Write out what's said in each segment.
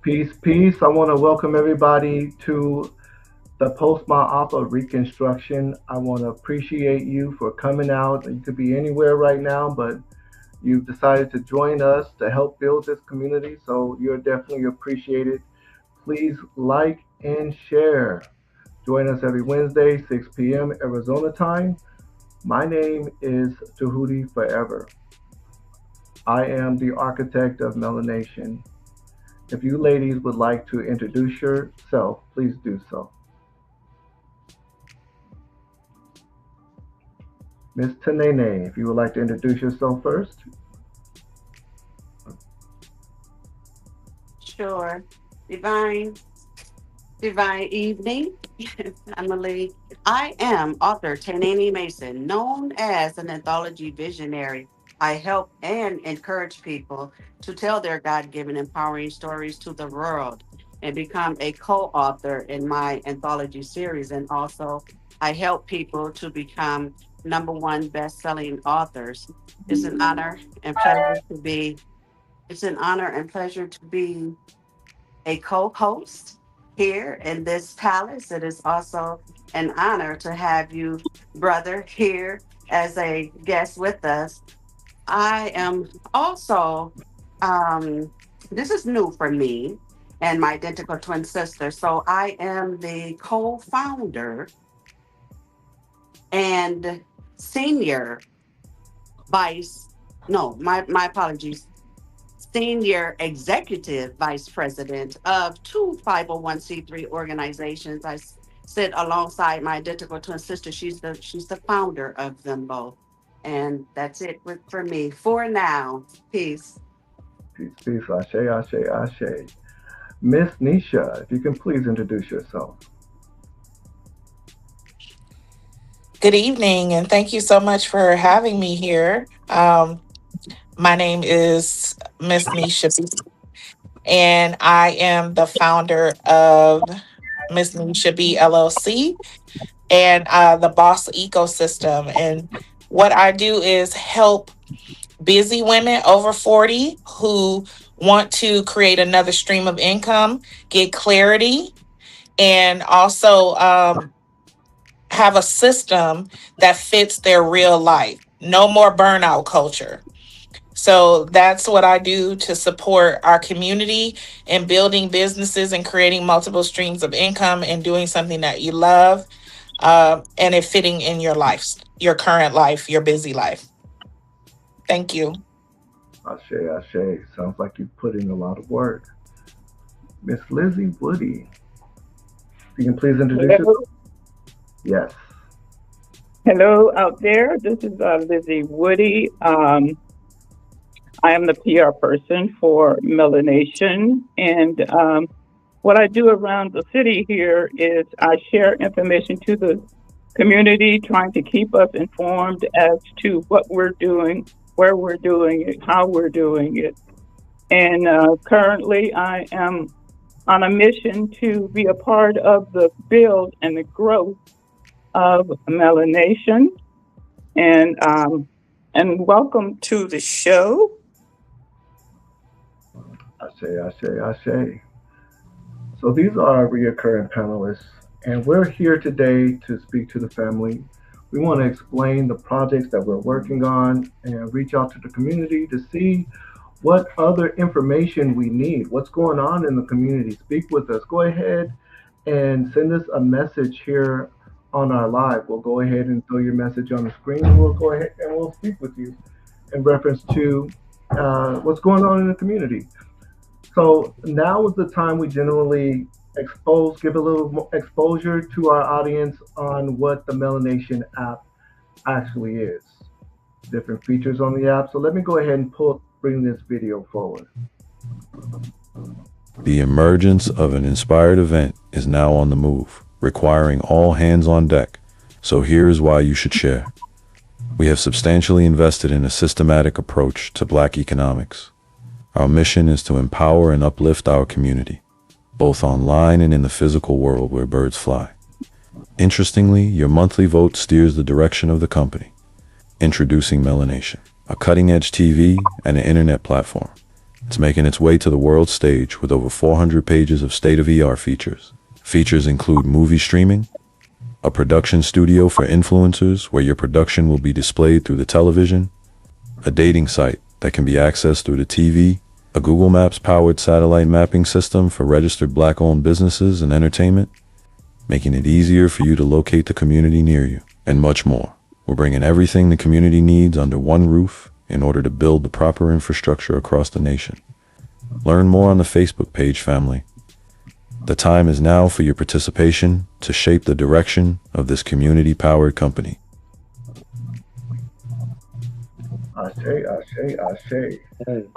Peace, peace. I want to welcome everybody to the Post-Maafa Reconstruction. I want to appreciate you for coming out. You could be anywhere right now, but you've decided to join us to help build this community, so you're definitely appreciated. Please like and share. Join us every Wednesday, 6 p.m. Arizona time. My name is Tahuti Forever. I am the architect of MelaNation. If you ladies would like to introduce yourself, please do so. Miss Tanene, if you would like to introduce yourself first. Sure. Divine, divine evening. Emily. I am author Tanani Mason, known as an anthology visionary. I help and encourage people to tell their God given empowering stories to the world and become a co author in my anthology series. And also, I help people to become number one best selling authors. It's an honor and pleasure to be. It's an honor and pleasure to be a co host here in this palace. It is also an honor to have you, brother, here as a guest with us. I am also, um, this is new for me and my identical twin sister. So I am the co founder and senior vice, no, my apologies, senior executive vice president of two 501c3 organizations. Sit alongside my identical twin sister. She's the founder of them both. And that's it for me for now. Peace. Peace, peace, ashe, ashe, ashe. Miss Nisha, if you can please introduce yourself. Good evening, and thank you so much for having me here. My name is Miss Nisha, B, and I am the founder of Miss Nisha B LLC and the Boss Ecosystem. And what I do is help busy women over 40 who want to create another stream of income, get clarity, and also have a system that fits their real life. No more burnout culture. So that's what I do to support our community in building businesses and creating multiple streams of income and doing something that you love, and it fitting in your life, your current life, your busy life. Thank you. Ashe, ashe. Sounds like you put in a lot of work. Miss Lizzie Woody, if you can please introduce Hello, yourself. Yes. hello out there. This is Lizzie Woody. I am the PR person for MelaNation, and what I do around the city here is I share information to the community, trying to keep us informed as to what we're doing, where we're doing it, how we're doing it. And currently, I am on a mission to be a part of the build and the growth of MelaNation. And welcome to the show. Ashe, ashe, ashe. So these are our reoccurring panelists, and we're here today to speak to the family. We want to explain the projects that we're working on and reach out to the community to see what other information we need, what's going on in the community. Speak with us. Go ahead and send us a message here on our live. We'll go ahead and throw your message on the screen, and we'll go ahead and we'll speak with you in reference to what's going on in the community. So now is the time we generally give a little exposure to our audience on what the MelaNation app actually is, different features on the app. So let me go ahead and bring this video forward. The emergence of an inspired event is now on the move, requiring all hands on deck. So here's why you should share. We have substantially invested in a systematic approach to Black economics. Our mission is to empower and uplift our community, both online and in the physical world where birds fly. Interestingly, your monthly vote steers the direction of the company. Introducing MelaNation, a cutting-edge TV, and an internet platform. It's making its way to the world stage with over 400 pages of state-of-the-art features. Features include movie streaming, a production studio for influencers where your production will be displayed through the television, a dating site that can be accessed through the TV, a Google Maps powered satellite mapping system for registered Black owned businesses and entertainment, making it easier for you to locate the community near you, and much more. We're bringing everything the community needs under one roof in order to build the proper infrastructure across the nation. Learn more on the Facebook page, family. The time is now for your participation to shape the direction of this community-powered company. Ashe, ashe, ashe.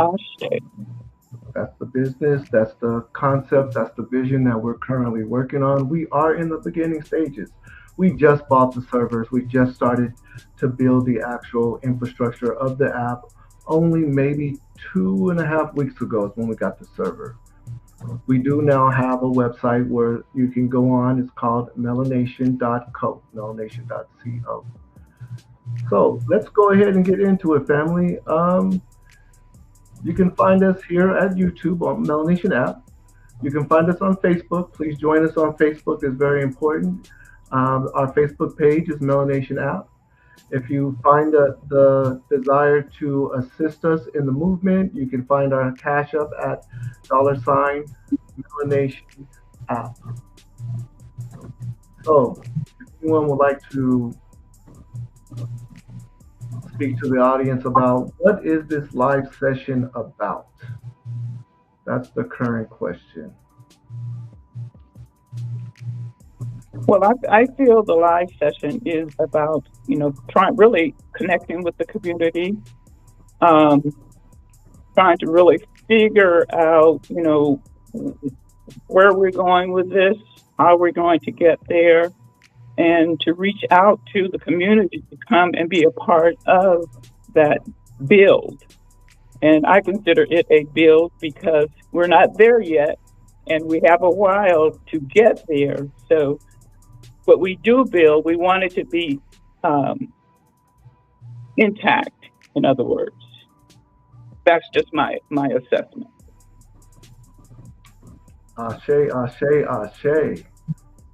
Ashe. That's the business, that's the concept, that's the vision that we're currently working on. We are in the beginning stages. We just bought the servers. We just started to build the actual infrastructure of the app. Only maybe 2.5 weeks ago is when we got the server. We do now have a website where you can go on. It's called MelaNation.co, melanation.co. So let's go ahead and get into it, family. You can find us here at YouTube on MelaNation app. You can find us on Facebook. Please join us on Facebook. It's very important. Our Facebook page is MelaNation app. If you find the desire to assist us in the movement, you can find our Cash App at $MelaNation app. So if anyone would like to speak to the audience about what is this live session about? That's the current question. Well, I feel the live session is about, really connecting with the community, trying to really figure out, where we're going with this, how we're going to get there, and to reach out to the community to come and be a part of that build. And I consider it a build because we're not there yet, and we have a while to get there. So what we do build, we want it to be intact, in other words. That's just my assessment. Ashe, ashe, ashe.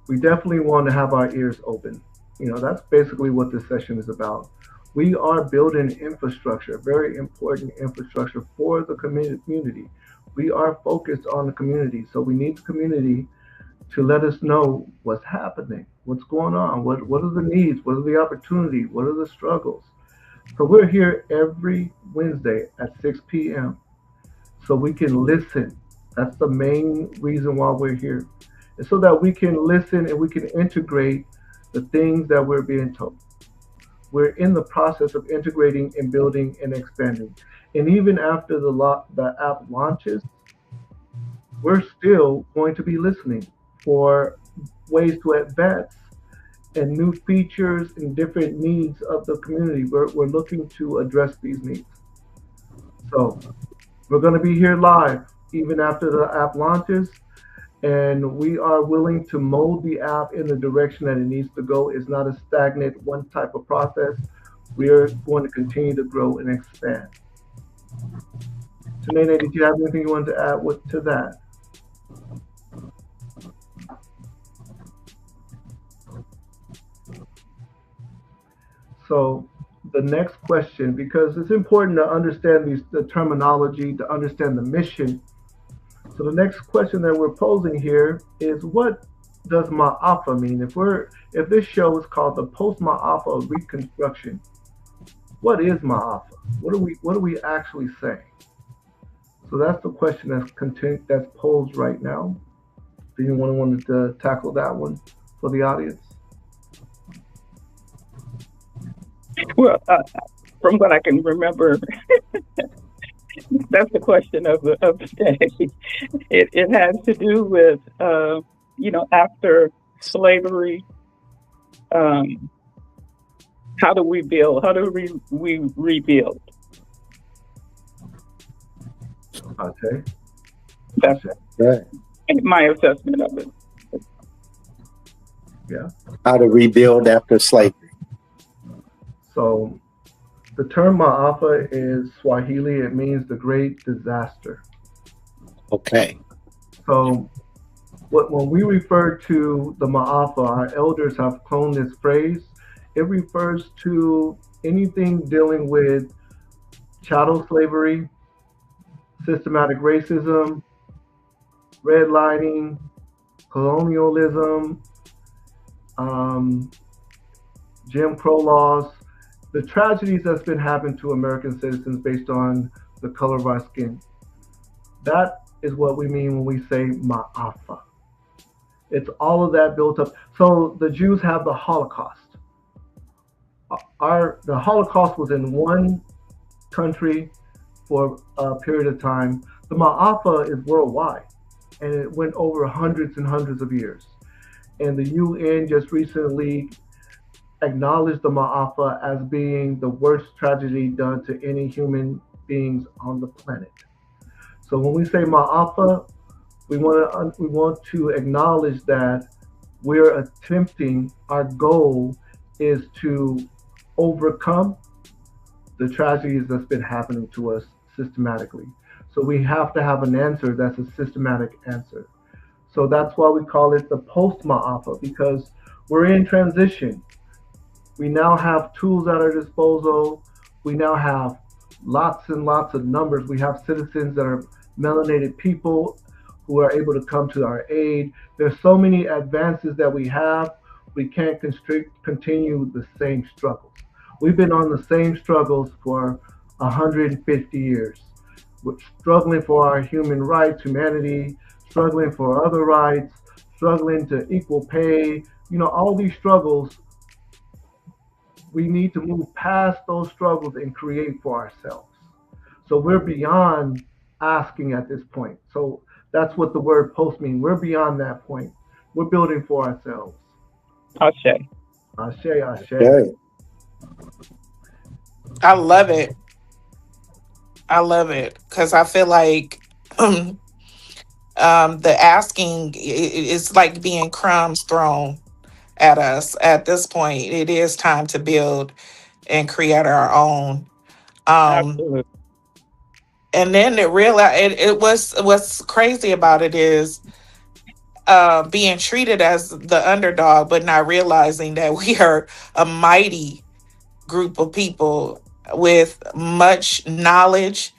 We definitely want to have our ears open. That's basically what this session is about. We are building infrastructure, very important infrastructure for the community. We are focused on the community. So we need the community to let us know what's happening, what's going on, what are the needs, what are the opportunities, what are the struggles. So we're here every Wednesday at 6 p.m. so we can listen. That's the main reason why we're here. It's so that we can listen and we can integrate the things that we're being told. We're in the process of integrating and building and expanding. And even after the app launches, we're still going to be listening for ways to advance and new features and different needs of the community. We're looking to address these needs. So we're going to be here live even after the app launches, and we are willing to mold the app in the direction that it needs to go. It's not a stagnant one type of process. We are going to continue to grow and expand. So Nene, did you have anything you wanted to add to that? So the next question, because it's important to understand the terminology, to understand the mission. So the next question that we're posing here is, what does Maafa mean? If this show is called the Post-Maafa Reconstruction, what is Maafa? What are we actually saying? So that's the question that's posed right now. Do you wanted to tackle that one for the audience? Well, from what I can remember, that's the question of the day. It has to do with, after slavery, how do we build? How do we rebuild? Okay. That's Right. my assessment of it. Yeah. How to rebuild after slavery. So The term Maafa is Swahili. It means the great disaster. Okay. So when we refer to the Maafa, our elders have cloned this phrase. It refers to anything dealing with chattel slavery, systematic racism, redlining, colonialism, um, Jim Crow laws, the tragedies that's been happening to American citizens based on the color of our skin. That is what we mean when we say Ma'afa. It's all of that built up. So the Jews have the Holocaust. The Holocaust was in one country for a period of time. The Ma'afa is worldwide, and it went over hundreds and hundreds of years. And the UN just recently acknowledged the Ma'afa as being the worst tragedy done to any human beings on the planet. So when we say Ma'afa, we want to acknowledge that we're attempting, our goal is to overcome the tragedies that's been happening to us systematically. So we have to have an answer that's a systematic answer. So that's why we call it the post Ma'afa, because we're in transition. We now have tools at our disposal. We now have lots and lots of numbers. We have citizens that are melanated people who are able to come to our aid. There's so many advances that we have. We can't continue the same struggles. We've been on the same struggles for 150 years. We're struggling for our human rights, humanity, struggling for other rights, struggling to equal pay. All these struggles, we need to move past those struggles and create for ourselves. So we're beyond asking at this point. So that's what the word post means. We're beyond that point. We're building for ourselves. Ashe. Ashe, ashe. Okay. I love it. I love it because I feel like the asking is like being crumbs thrown at us. At this point, it is time to build and create our own. Um, Absolutely. and then it was what's crazy about it is being treated as the underdog, but not realizing that we are a mighty group of people with much knowledge,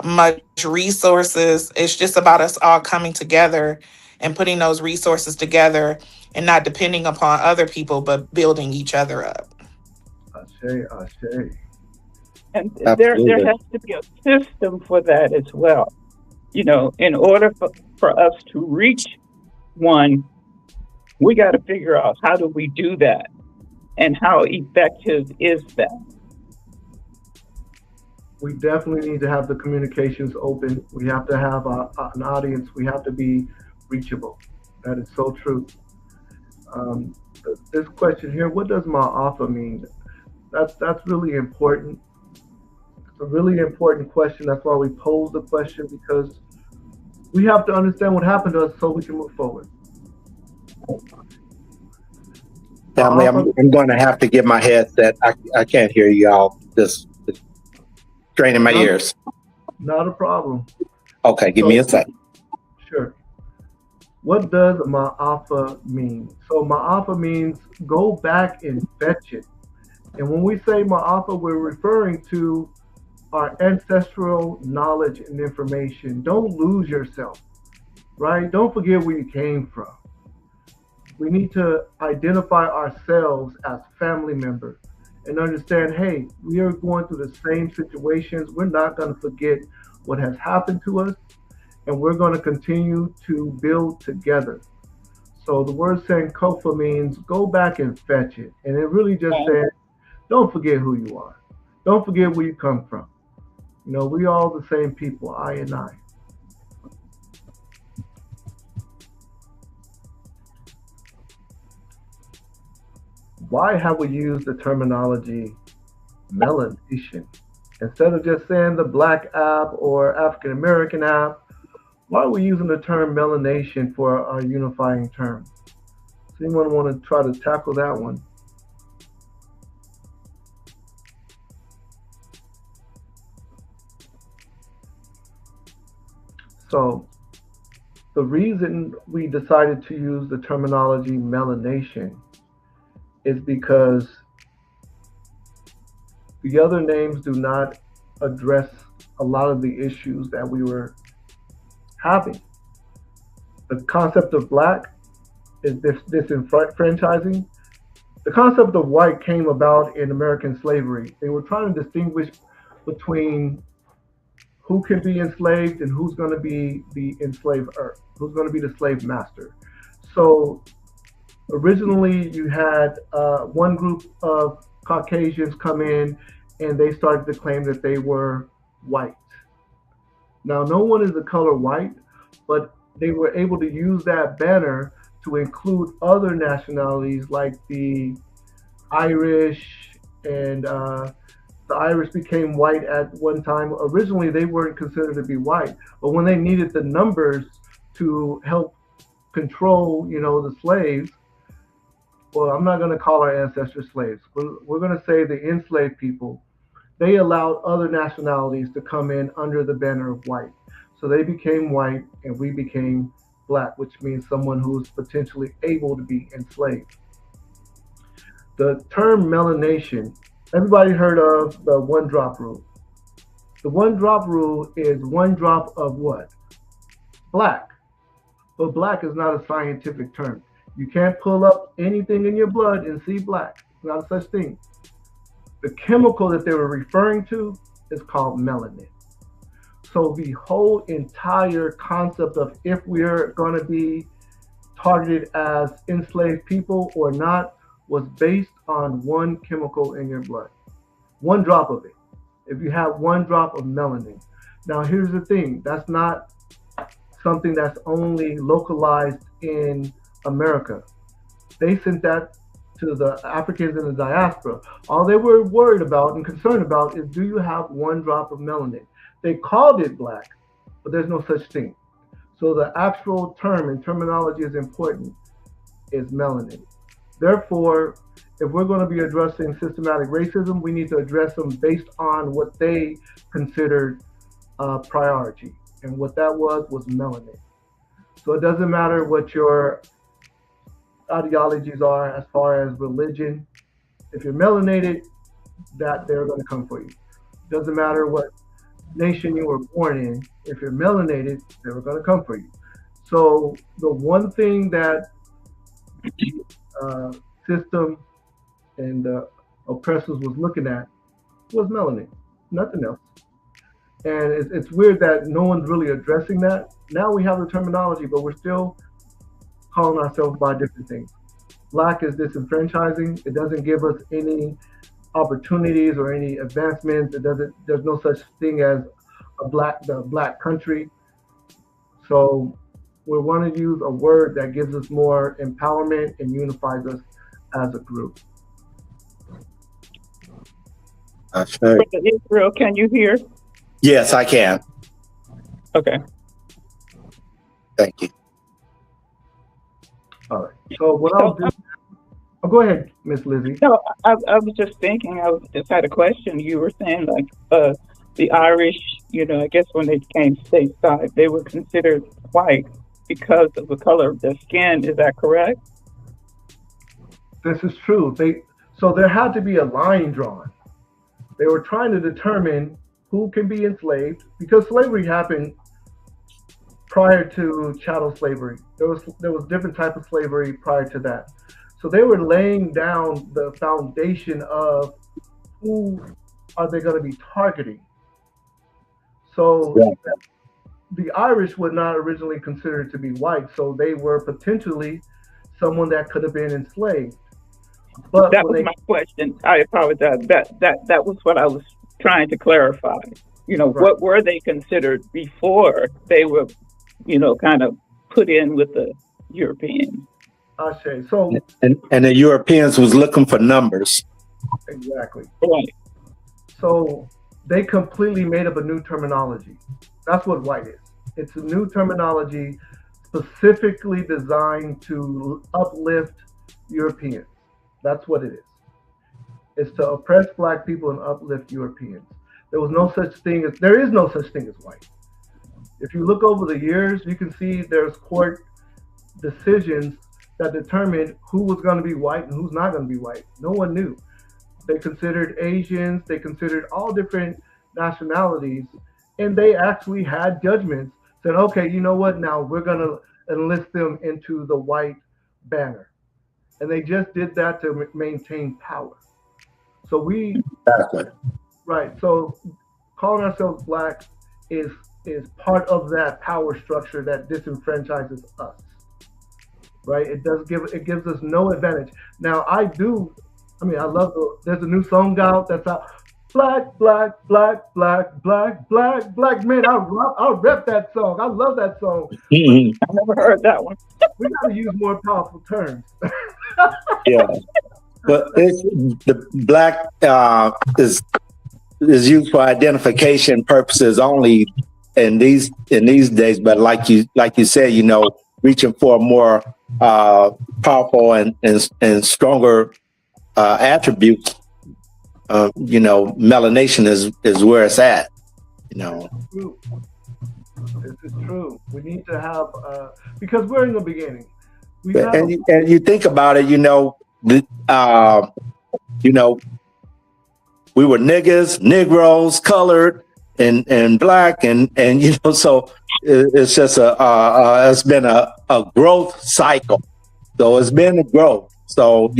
much resources. It's just about us all coming together and putting those resources together and not depending upon other people, but building each other up. Ashe, ashe. And there Absolutely. has to be a system for that as well. In order for us to reach one, we got to figure out how do we do that and how effective is that. We definitely need to have the communications open. We have to have an audience. We have to be reachable. That is so true. Um, this question here, what does Ma'afa mean? That's really important. It's a really important question. That's why we pose the question, because we have to understand what happened to us so we can move forward. Family, I'm, Ma'afa, I'm going to have to get my headset. I can't hear y'all. This draining my no, ears. not a problem. Okay, give me a So, sec. sure. What does Ma'afa mean? So Ma'afa means go back and fetch it. And when we say Ma'afa, we're referring to our ancestral knowledge and information. Don't lose yourself, right? Don't forget where you came from. We need to identify ourselves as family members and understand, hey, we are going through the same situations. We're not going to forget what has happened to us, and we're going to continue to build together. So the word Sankofa means go back and fetch it. And it really just And said, don't forget who you are. Don't forget where you come from. We all the same people, I and I. Why have we used the terminology melanation? Instead of just saying the black app or African American app, why are we using the term melanation for our unifying term? Does anyone want to try to tackle that one? So the reason we decided to use the terminology melanation is because the other names do not address a lot of the issues that we were having. The concept of black is disenfranchising. The concept of white came about in American slavery. They were trying to distinguish between who can be enslaved and who's going to be the enslaver, who's going to be the slave master. So originally, you had one group of Caucasians come in and they started to claim that they were white. Now, no one is the color white, but they were able to use that banner to include other nationalities like the Irish, and the Irish became white at one time. Originally, they weren't considered to be white, but when they needed the numbers to help control, the slaves, well, I'm not going to call our ancestors slaves. We're going to say the enslaved people. They allowed other nationalities to come in under the banner of white. So they became white and we became black, which means someone who's potentially able to be enslaved. The term melanation, everybody heard of the one drop rule. The one drop rule is one drop of what? Black. But black is not a scientific term. You can't pull up anything in your blood and see black. It's not such thing. The chemical that they were referring to is called melanin. So the whole entire concept of if we're going to be targeted as enslaved people or not was based on one chemical in your blood, one drop of it. If you have one drop of melanin. Now, here's the thing, that's not something that's only localized in America. They sent that to the Africans in the diaspora. All they were worried about and concerned about is, do you have one drop of melanin? They called it black, but there's no such thing. So the actual term and terminology is important, is melanin. Therefore, if we're going to be addressing systematic racism, we need to address them based on what they considered priority. And what that was melanin. So it doesn't matter what your ideologies are as far as religion. If you're melanated, that they're going to come for you. It doesn't matter what nation you were born in. If you're melanated, they're going to come for you. So the one thing that system and oppressors was looking at was melanin, nothing else. And it's weird that no one's really addressing that. Now we have the terminology, but we're still calling ourselves by different things. Black is disenfranchising. It doesn't give us any opportunities or any advancements. It doesn't. There's no such thing as the black country. So we want to use a word that gives us more empowerment and unifies us as a group. Brother Israel, can you hear? Yes, I can. Okay. Thank you. All right. So what I'll do. Oh, go ahead, Miss Lizzie. No, I was just thinking. Just had a question. You were saying like the Irish, I guess when they came stateside, they were considered white because of the color of their skin. Is that correct? This is true. So there had to be a line drawn. They were trying to determine who can be enslaved because slavery happened prior to chattel slavery. There was different type of slavery prior to that. So they were laying down the foundation of who are they going to be targeting. So the Irish were not originally considered to be white, so they were potentially someone that could have been enslaved. But that was my question. I apologize. That was what I was trying to clarify. Right. What were they considered before they were, kind of put in with the Europeans? I say so. And the Europeans was looking for numbers. Exactly. Right. So they completely made up a new terminology. That's what white is. It's a new terminology specifically designed to uplift Europeans. That's what it is. It's to oppress black people and uplift Europeans. There is no such thing as white. If you look over the years, you can see there's court decisions that determined who was going to be white and who's not going to be white. No one knew. They considered Asians, they considered all different nationalities, and they actually had judgments. Said, okay, you know what? Now we're going to enlist them into the white banner, and they just did that to maintain power. So we, Exactly. right? So calling ourselves black is is part of that power structure that disenfranchises us, right? It gives us no advantage. Now I do, I mean I love there's a new song out that's out. Black, black, black, black, black, black, black. Man, I rep that song. I love that song. But Mhm. I never heard that one. we got to use more powerful terms. Yeah, but it's the black is used for identification purposes only in these days. But like you said, reaching for more uh, powerful and stronger attributes. Melanation is where it's at. You This know, is true. This is true. We need to have because we're in the beginning. We have a and you think about it. You know, we were niggas, Negroes, colored, and black, and so it's just it's been a growth cycle. So it's been a growth. So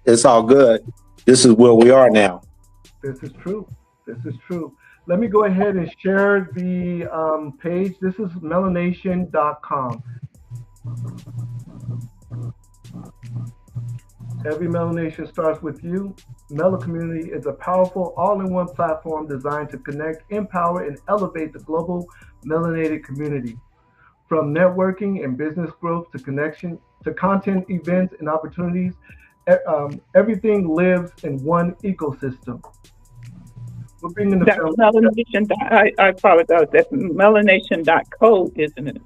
it's all good. This is where we are now. This is true. This is true. Let me go ahead and share the page. This is melanation.com. Every melanation starts with you. Mela Community is a powerful all-in-one platform designed to connect, empower, and elevate the global melanated community. From networking and business growth to connection to content, events, and opportunities, everything lives in one ecosystem. We're bringing the That's family. melanation. I apologize. That's melanation.co, isn't it?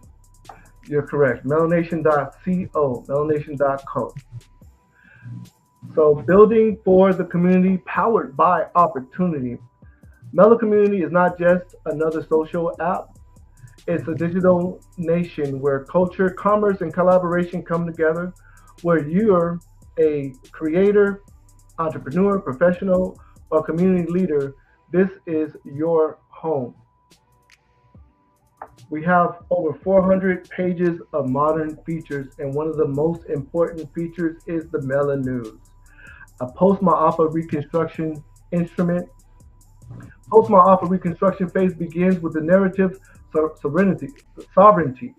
You're correct. Melanation.co. Melanation.co. So, building for the community, powered by opportunity. Mela Community is not just another social app. It's a digital nation where culture, commerce, and collaboration come together, where you're a creator, entrepreneur, professional, or community leader. This is your home. We have over 400 pages of modern features, and one of the most important features is the Mela News, a post-Maafa Reconstruction instrument. Post-Maafa Reconstruction phase begins with the narrative sovereignty. sovereignty.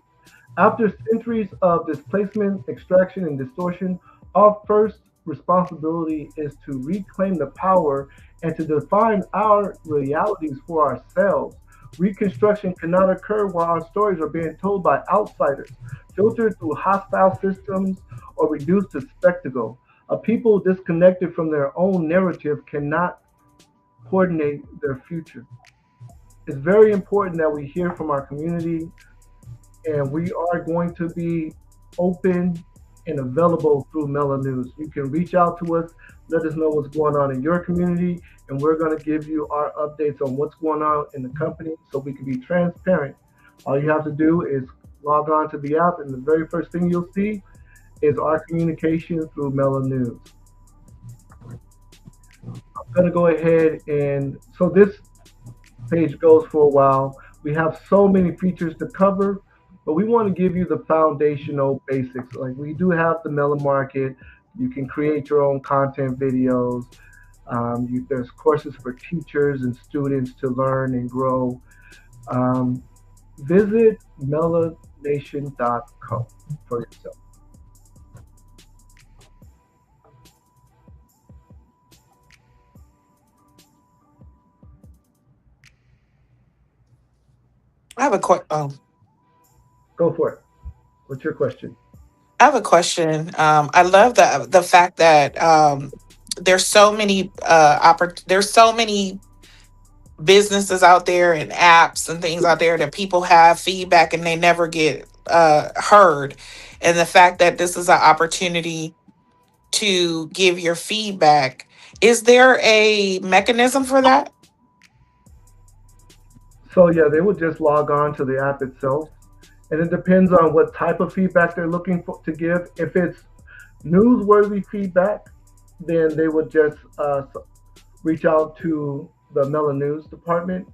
After centuries of displacement, extraction, and distortion, our first responsibility is to reclaim the power and to define our realities for ourselves. Reconstruction cannot occur while our stories are being told by outsiders, filtered through hostile systems, or reduced to spectacle. A people disconnected from their own narrative cannot coordinate their future. It's very important that we hear from our community, and we are going to be open and available through Mela News. You can reach out to us, let us know what's going on in your community, and we're going to give you our updates on what's going on in the company so we can be transparent. All you have to do is log on to the app, and the very first thing you'll see is our communication through Mela News. I'm going to go ahead and so this page goes for a while. We have so many features to cover, but we want to give you the foundational basics. Like we do have the Mela Market. You can create your own content videos. There's courses for teachers and students to learn and grow. Um, Visit melanation.co for yourself. I have a Go for it. What's your question? I have a question. I love the fact that there's so many there's so many businesses out there and apps and things out there that people have feedback and they never get heard. And the fact that this is an opportunity to give your feedback, is there a mechanism for that? So yeah, they would just log on to the app itself, and it depends on what type of feedback they're looking for to give. If it's newsworthy feedback, then they would just reach out to the Mela News department.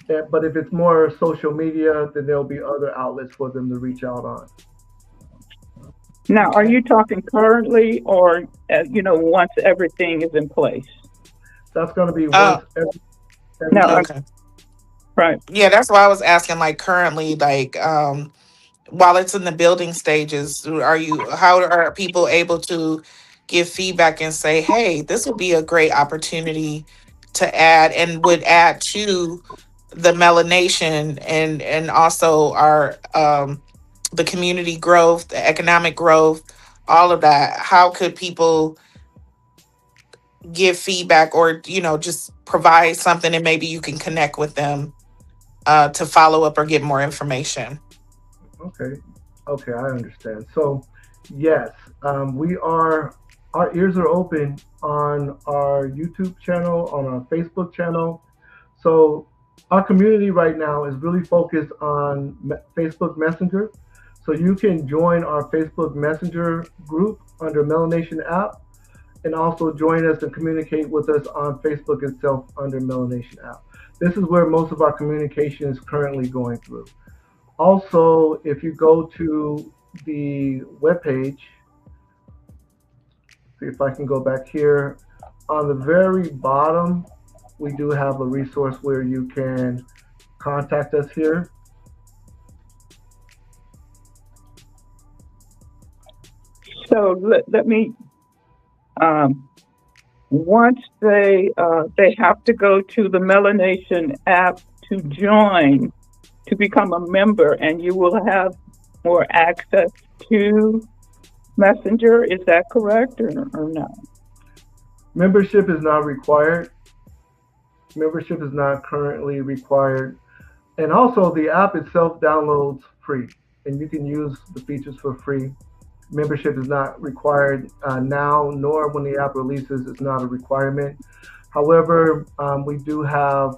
But if it's more social media, then there'll be other outlets for them to reach out on. Now, are Okay, you talking currently or, once everything is in place? that's going to be Uh, once Now, everything. okay. right. Yeah, that's why I was asking, like, currently, like, while it's in the building stages, how are people able to give feedback and say, hey, this would be a great opportunity to add and would add to the melanation and also our the community growth, the economic growth, all of that. How could people give feedback or, just provide something and maybe you can connect with them to follow up or get more information? Okay, okay, I understand. So, yes, we are. Our ears are open on our YouTube channel, on our Facebook channel. So, our community right now is really focused on Facebook Messenger. So, you can join our Facebook Messenger group under MelaNation app, and also join us and communicate with us on Facebook itself under MelaNation app. This is where most of our communication is currently going through. Also, if you go to the webpage, see if I can go back here, on the very bottom, we do have a resource where you can contact us here. So let me, um, once they have to go to the Melanation app to join, to become a member, and you will have more access to Messenger. Is that correct or no? Membership is not required. Membership is not currently required. And also, the app itself downloads free, and you can use the features for free. Membership is not required now, nor when the app releases, it's not a requirement. However, we do have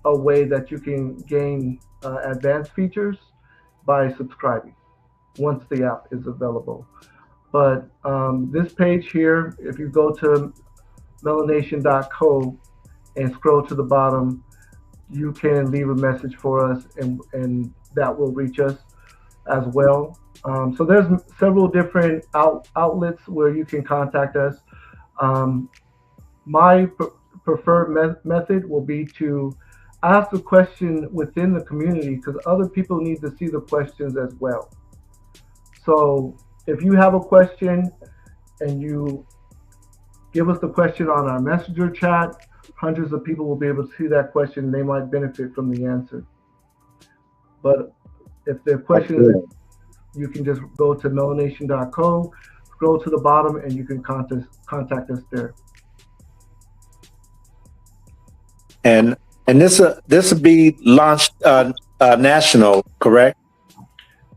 a way that you can gain advanced features by subscribing once the app is available. But this page here, if you go to melanation.co and scroll to the bottom, you can leave a message for us, and that will reach us as well. So there's several different outlets where you can contact us. Um, my preferred method will be to ask the question within the community because other people need to see the questions as well. So if you have a question and you give us the question on our messenger chat, hundreds of people will be able to see that question and they might benefit from the answer. But if the question is, you can just go to melanation.co, scroll to the bottom, and you can contact us there. And this will be launched national, correct?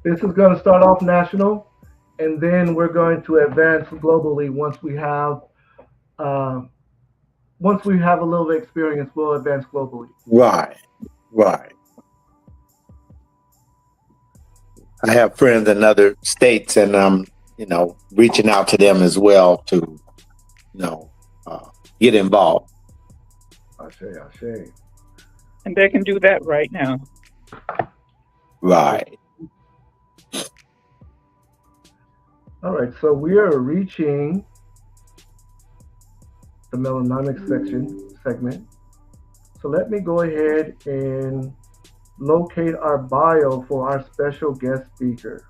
This is going to start off national, and then we're going to advance globally uh, once we have a little bit of experience. We'll advance globally. Right, right. I have friends in other states, and reaching out to them as well to, get involved. Ashe. And they can do that right now. Right. All right, so we are reaching the melanamic segment. So let me go ahead and locate our bio for our special guest speaker.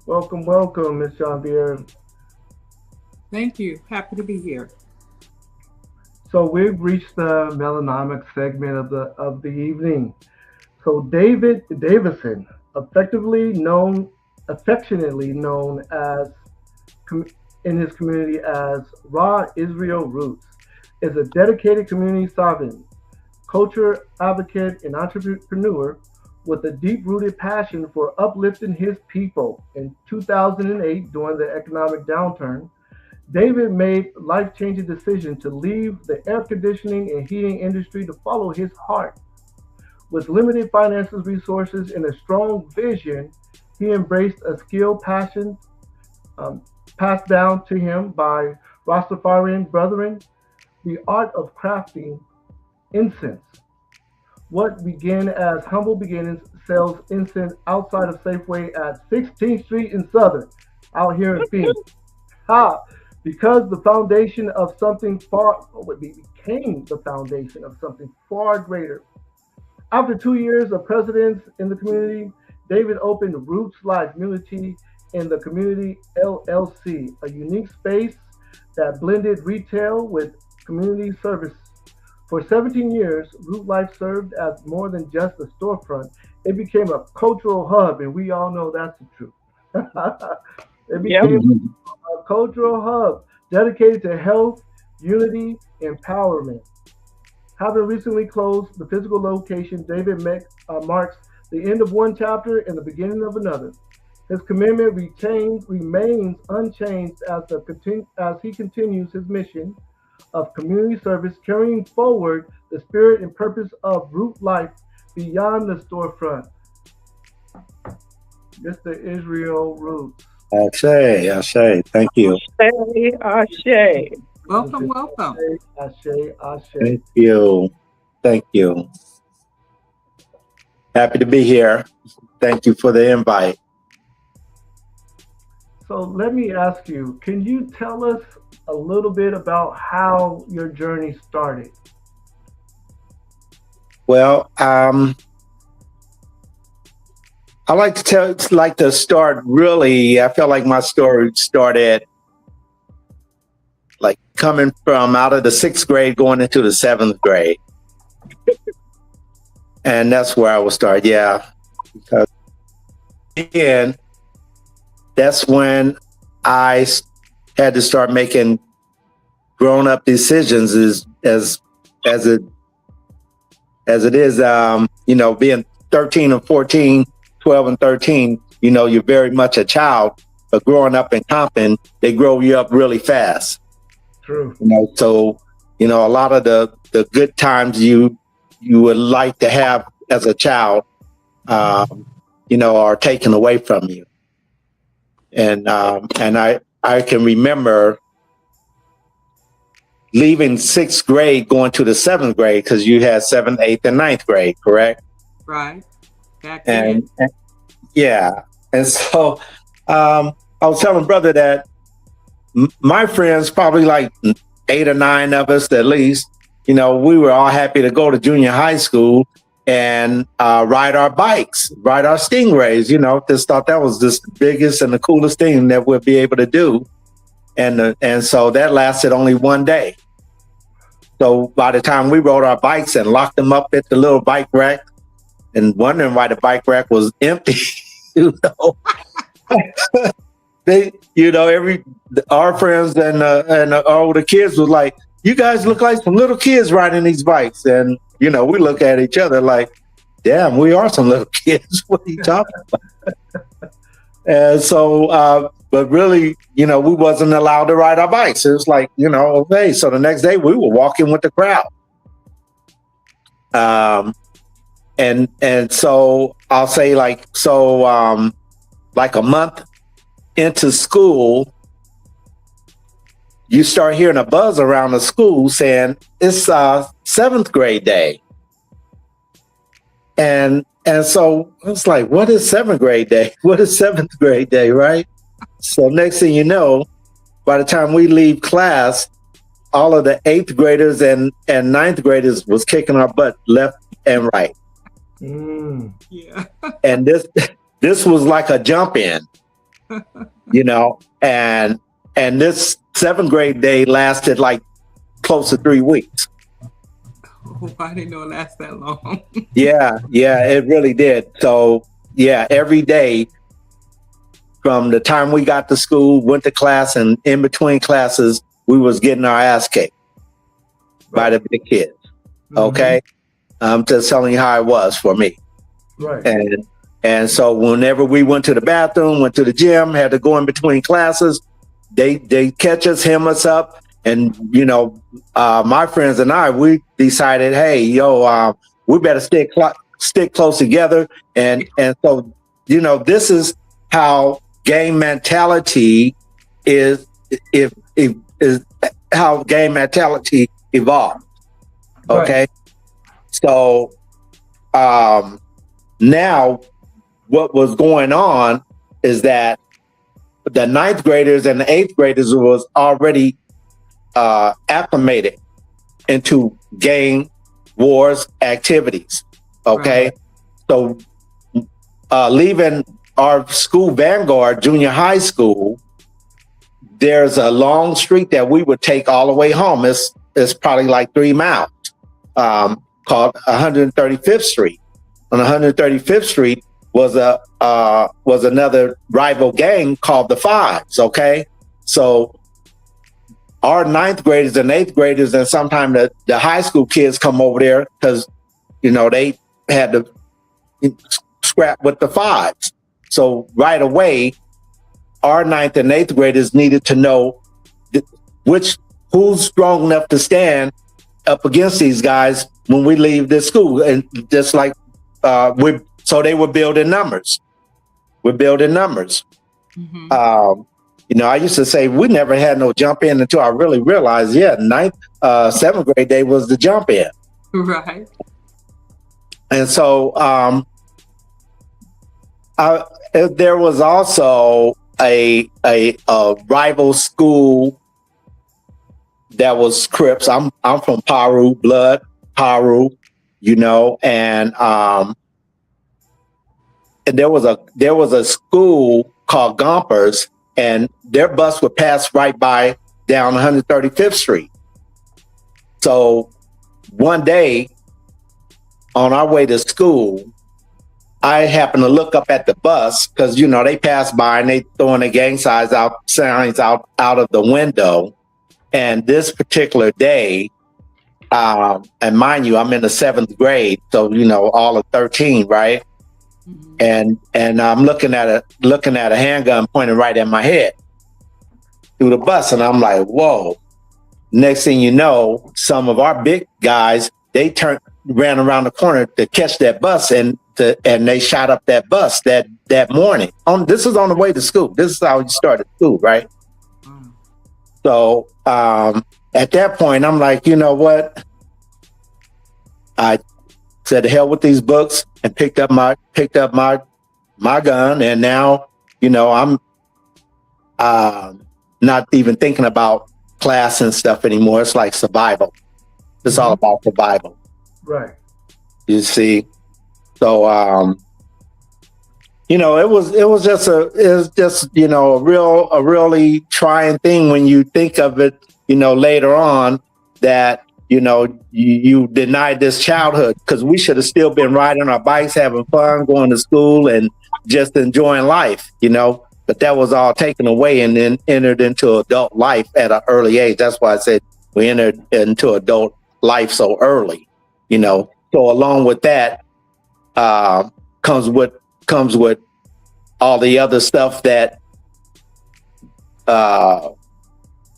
Welcome, welcome, Ms. Jean-Pierre. Thank you. Happy to be here. So we've reached the melanamic segment of the evening. So David Davison, affectionately known as in his community as Raw Israel Roots, is a dedicated community servant, culture advocate, and entrepreneur with a deep-rooted passion for uplifting his people. In 2008, during the economic downturn, David made life-changing decision to leave the air conditioning and heating industry to follow his heart. With limited financial resources and a strong vision, he embraced a skill passion um, passed down to him by Rastafarian brethren, the art of crafting incense. What began as humble beginnings sells incense outside of Safeway at 16th Street in Southern, out here in Phoenix. Ha! Because the foundation of something far, it became the foundation of something far greater. After 2 years of presidents in the community, David opened Roots Life Community in the Community LLC, a unique space that blended retail with community service. For 17 years, Root Life served as more than just a storefront. It became a cultural hub, and we all know that's the truth. It Yep. became a cultural hub dedicated to health, unity, empowerment. Having recently closed the physical location, David marks the end of one chapter and the beginning of another. His commitment remains unchanged as he continues his mission of community service, carrying forward the spirit and purpose of Root Life beyond the storefront. Mr. Israel Roots. I say, thank you. Ashe, ashe. Welcome, welcome. Ashe, ashe. Thank you. Thank you. Happy to be here. Thank you for the invite. So let me ask you, can you tell us a little bit about how your journey started? Well, I like to start really, I feel like my story started like coming from out of the 6th grade, going into the 7th grade. And that's where I will start. Yeah. Because again, that's when I had to start making grown-up decisions as it is, being 13 and 14, 12 and 13, you're very much a child, but growing up in Compton, they grow you up really fast. True. So, a lot of the good times you would like to have as a child, are taken away from you. And I can remember leaving 6th grade, going to the 7th grade, because you had 7th, 8th, and 9th grade, correct? Right. Back then. And yeah. And so I was telling brother that my friends, probably like 8 or 9 of us at least, we were all happy to go to junior high school and ride our bikes, ride our Stingrays, just thought that was just the biggest and the coolest thing that we'd be able to do. And so that lasted only one day. So by the time we rode our bikes and locked them up at the little bike rack and wondering why the bike rack was empty, our friends and all the kids was like, you guys look like some little kids riding these bikes. And, we look at each other like, damn, we are some little kids. What are you talking about? And so, but really, we wasn't allowed to ride our bikes. It was like, okay. So the next day we were walking with the crowd. And so I'll say like a month into school, you start hearing a buzz around the school saying it's 7th grade day. And so I was like, what is 7th grade day? What is 7th grade day, right? So next thing you know, by the time we leave class, all of the 8th graders and 9th graders was kicking our butt left and right. Yeah. And this was like a jump in, and this 7th grade day lasted like close to 3 weeks. Oh, I didn't know it lasted that long. Yeah, it really did. So yeah, every day from the time we got to school, went to class, and in between classes, we was getting our ass kicked by the big kids. Okay. I'm just telling you how it was for me. Right. and and so whenever we went to the bathroom, went to the gym, had to go in between classes, they catch us, hem us up, and my friends and I, we decided, hey, we better stick close together, and so this is how gang mentality is if is how gang mentality evolved. Right. Okay, so um, now what was going on is that the ninth graders and the eighth graders was already acclimated into gang wars activities. Right. Okay, so leaving our school vanguard, junior high school, there's a long street that we would take all the way home. It's probably like 3 miles, called 135th Street. On 135th Street was another rival gang called the Fives. Okay, so our ninth graders and eighth graders, and sometimes the high school kids come over there because they had to scrap with the Fives. So right away, our ninth and eighth graders needed to know which who's strong enough to stand up against these guys when we leave this school, and just like so they were building numbers. We're building numbers. Mm-hmm. I used to say we never had no jump in until I really realized, ninth, seventh grade day was the jump in. Right. And so there was also a rival school that was Crips. I'm from Paru, blood Paru, and there was a school called Gompers, and their bus would pass right by down 135th Street. So one day on our way to school, I happened to look up at the bus because they pass by and they throwing the gang signs out of the window. And this particular day, and mind you, I'm in the seventh grade, so all of 13, right? Mm-hmm. And I'm looking at a handgun pointed right at my head through the bus, and I'm like, whoa. Next thing you know, some of our big guys, they ran around the corner to catch that bus, and they shot up that bus that morning. This is on the way to school. This is how you started school, right? Mm. So at that point, I'm like, you know what? I said, "To hell with these books," and picked up my gun, and now I'm not even thinking about class and stuff anymore. It's like survival. It's all about survival. Right. You see, so it was just a really trying thing when you think of it, later on, that you denied this childhood, because we should have still been riding our bikes, having fun, going to school, and just enjoying life, but that was all taken away and then entered into adult life at an early age. That's why I said we entered into adult life so early, so along with that comes with all the other stuff that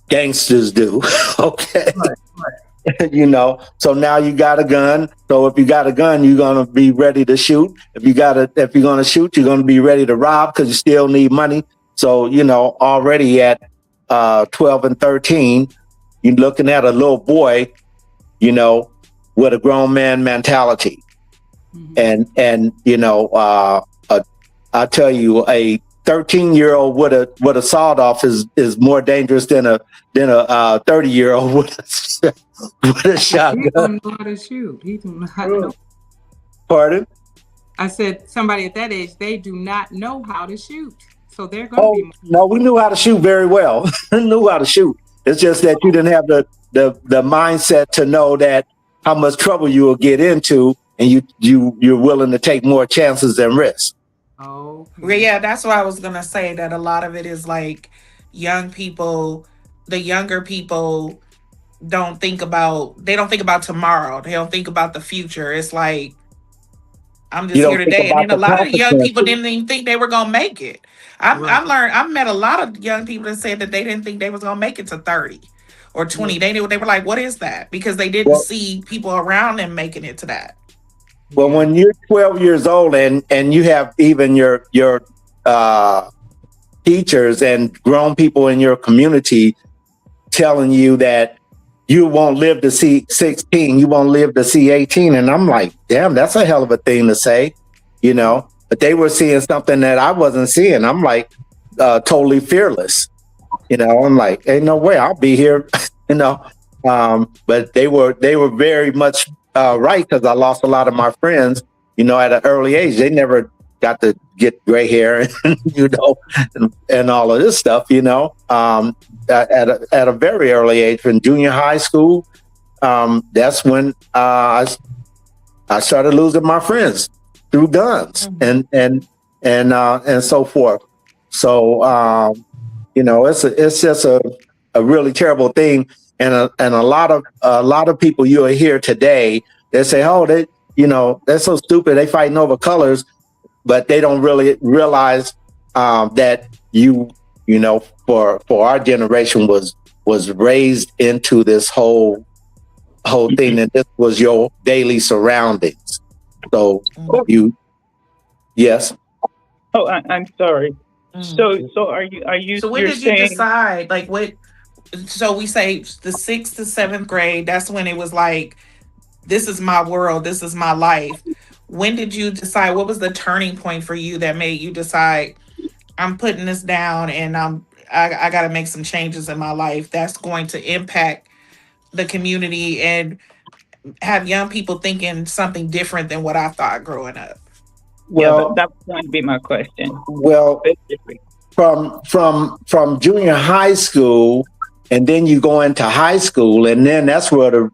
gangsters do. Okay. Right. So now you got a gun. So if you got a gun, you're gonna be ready to shoot. If you're gonna shoot, you're gonna be ready to rob, because you still need money. So already at 12 and 13, you're looking at a little boy, with a grown man mentality. Mm-hmm. And I tell you, a 13-year-old with a sawed off is more dangerous than a 30-year-old with a He shotgun. don't know how to shoot. He do not know. Pardon? I said somebody at that age, they do not know how to shoot. So they're going to Oh be. no, we knew how to shoot very well. Knew how to shoot. It's just that you didn't have the mindset to know that how much trouble you will get into, and you're willing to take more chances and risks. Oh, Yeah, that's what I was gonna say. That a lot of it is like young people, the younger people they don't think about tomorrow. They don't think about the future. It's like I'm You just here don't think today. And about then a the lot of young people consequences. didn't even think they were gonna make it. Right. I met a lot of young people that said that they didn't think they was gonna make it to 30 or Yeah. 20. They were like, what is that? Because they didn't Well, see people around them making it to that. well, Yeah. when you're 12 years old and you have even your uh, teachers and grown people in your community telling you that you won't live to see 16, you won't live to see 18. And I'm like, damn, that's a hell of a thing to say, you know. But they were seeing something that I wasn't seeing. I'm like, totally fearless, you know. I'm like, ain't no way I'll be here, you know. But they were very much right, because I lost a lot of my friends, you know, at an early age. They never got to get gray hair, and you know, and all of this stuff, you know. At a very early age, in junior high school, that's when I started losing my friends through guns Mhm. and so forth. So you know, it's just a really terrible thing, and a lot of people you will hear today, they say, oh, they, you know, they're so stupid, they fighting over colors, but they don't really realize that you know, for our generation was raised into this whole thing, and this was your daily surroundings. So Oh, Mhm. you, yes. I'm sorry. Mhm. So are you So when you're did you saying? decide, like, what? So we say the 6th to 7th grade, that's when it was like, this is my world, this is my life. When did you decide, what was the turning point for you that made you decide, I'm putting this down and I got to make some changes in my life that's going to impact the community and have young people thinking something different than what I thought growing up? Yeah, Well, that was going to be my question. well, Basically. from junior high school, and then you go into high school, and then that's where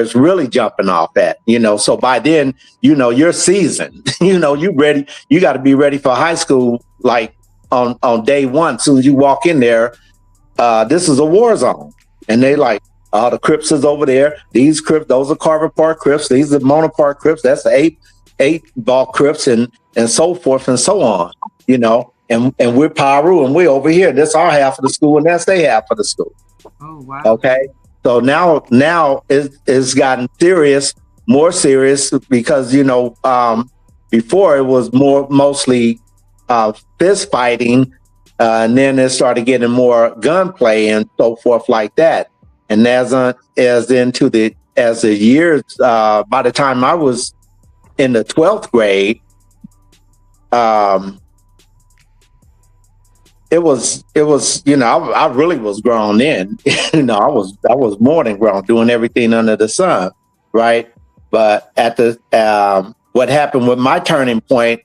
it's really jumping off at, you know. So by then, you know, you're seasoned. You know, you ready. You got to be ready for high school, like on day one. As soon as you walk in there, this is a war zone. And they like, the Crips is over there. These Crips, those are Carver Park Crips. These are Mona Park Crips. That's the eight ball Crips, and so forth and so on, you know. And we're Paru, and we're over here. That's our half of the school, and that's their half of the school. Oh wow. Okay. So now it's gotten serious, more serious, because, you know, before it was mostly fist fighting, and then it started getting more gunplay and so forth like that. And as the years, by the time I was in the 12th grade, um, it was you know, I really was grown then. You know, I was more than grown, doing everything under the sun, right? But at the what happened with my turning point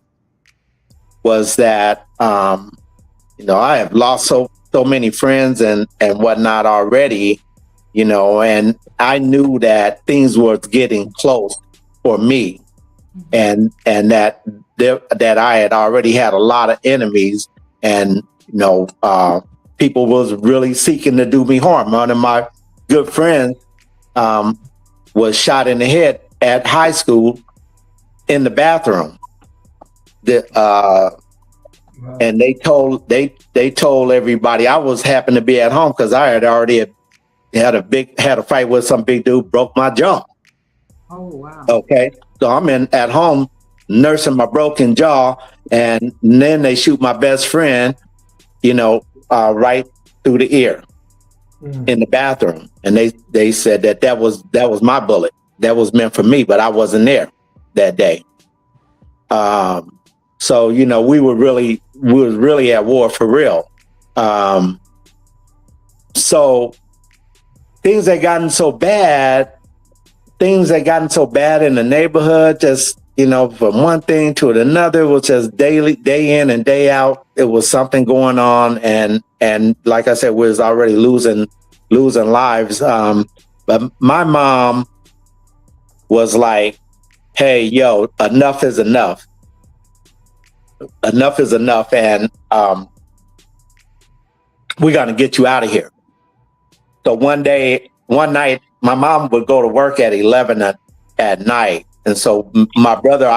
was that you know, I have lost so many friends and whatnot already, you know, and I knew that things were getting close for me, Mhm. and that I had already had a lot of enemies, and you know, people was really seeking to do me harm. One of my good friends um, was shot in the head at high school in the bathroom. The, Wow. and they told everybody. I was happened to be at home because I had already had a fight with some big dude, broke my jaw. Oh wow. Okay, so I'm in at home nursing my broken jaw, and then they shoot my best friend, you know, right through the ear Mm. in the bathroom, and they said that was my bullet, that was meant for me, but I wasn't there that day. Um, so you know, we was really at war for real. Um, so things had gotten so bad in the neighborhood, just, you know, from one thing to another, was just daily, day in and day out. It was something going on, and like I said, we was already losing lives. But my mom was like, "Hey, yo, enough is enough. Enough is enough, and we're gonna get you out of here." So one night, my mom would go to work at 11 at night, and so my brother,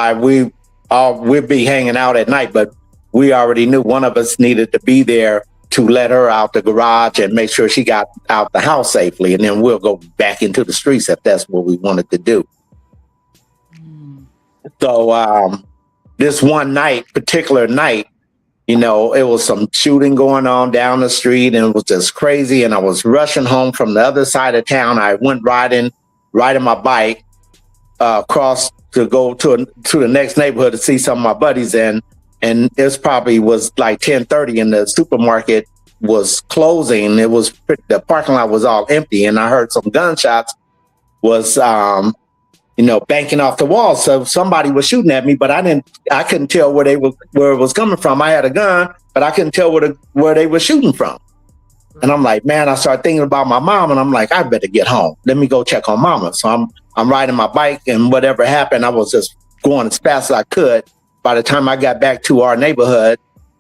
we'd be hanging out at night, but we already knew one of us needed to be there to let her out the garage and make sure she got out the house safely. And then we'll go back into the streets if that's what we wanted to do. So this one particular night, you know, it was some shooting going on down the street and it was just crazy. And I was rushing home from the other side of town. I went riding my bike across to go to the next neighborhood to see some of my buddies and it probably was like 10:30 and the supermarket was closing. The parking lot was all empty and I heard some gunshots was banking off the wall. So somebody was shooting at me, but I couldn't tell where it was coming from. I had a gun, but I couldn't tell where they were shooting from. And I'm like, man, I started thinking about my mom and I'm like, I better get home. Let me go check on mama. So I'm riding my bike and whatever happened, I was just going as fast as I could. By the time I got back to our neighborhood,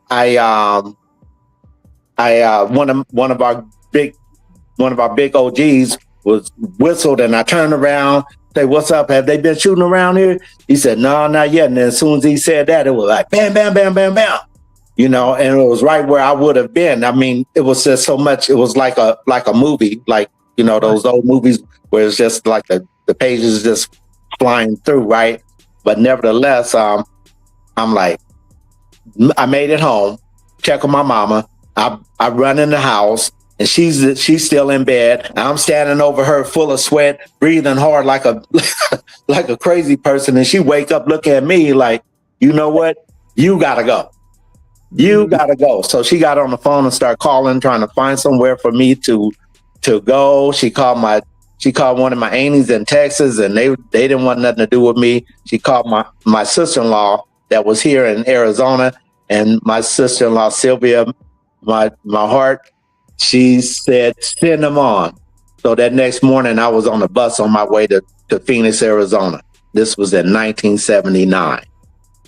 one of our big OGs was whistled and I turned around, say, what's up? Have they been shooting around here? He said, no, not yet. And then as soon as he said that, it was like bam, bam, bam, bam, bam. You know, and it was right where I would have been. I mean, it was just so much. It was like a movie, like, you know, those old movies where it's just like the pages just flying through, right? But nevertheless, I'm like, I made it home, check on my mama. I run in the house and she's still in bed. And I'm standing over her full of sweat, breathing hard like a like a crazy person. And she wake up, look at me like, you know what? You gotta go. You gotta go. So she got on the phone and started calling, trying to find somewhere for me to go. She called one of my aunties in Texas, and they didn't want nothing to do with me. She called my sister-in-law that was here in Arizona, and my sister-in-law Sylvia, my heart, she said, send them on. So that next morning, I was on a bus on my way to Phoenix, Arizona. This was in 1979.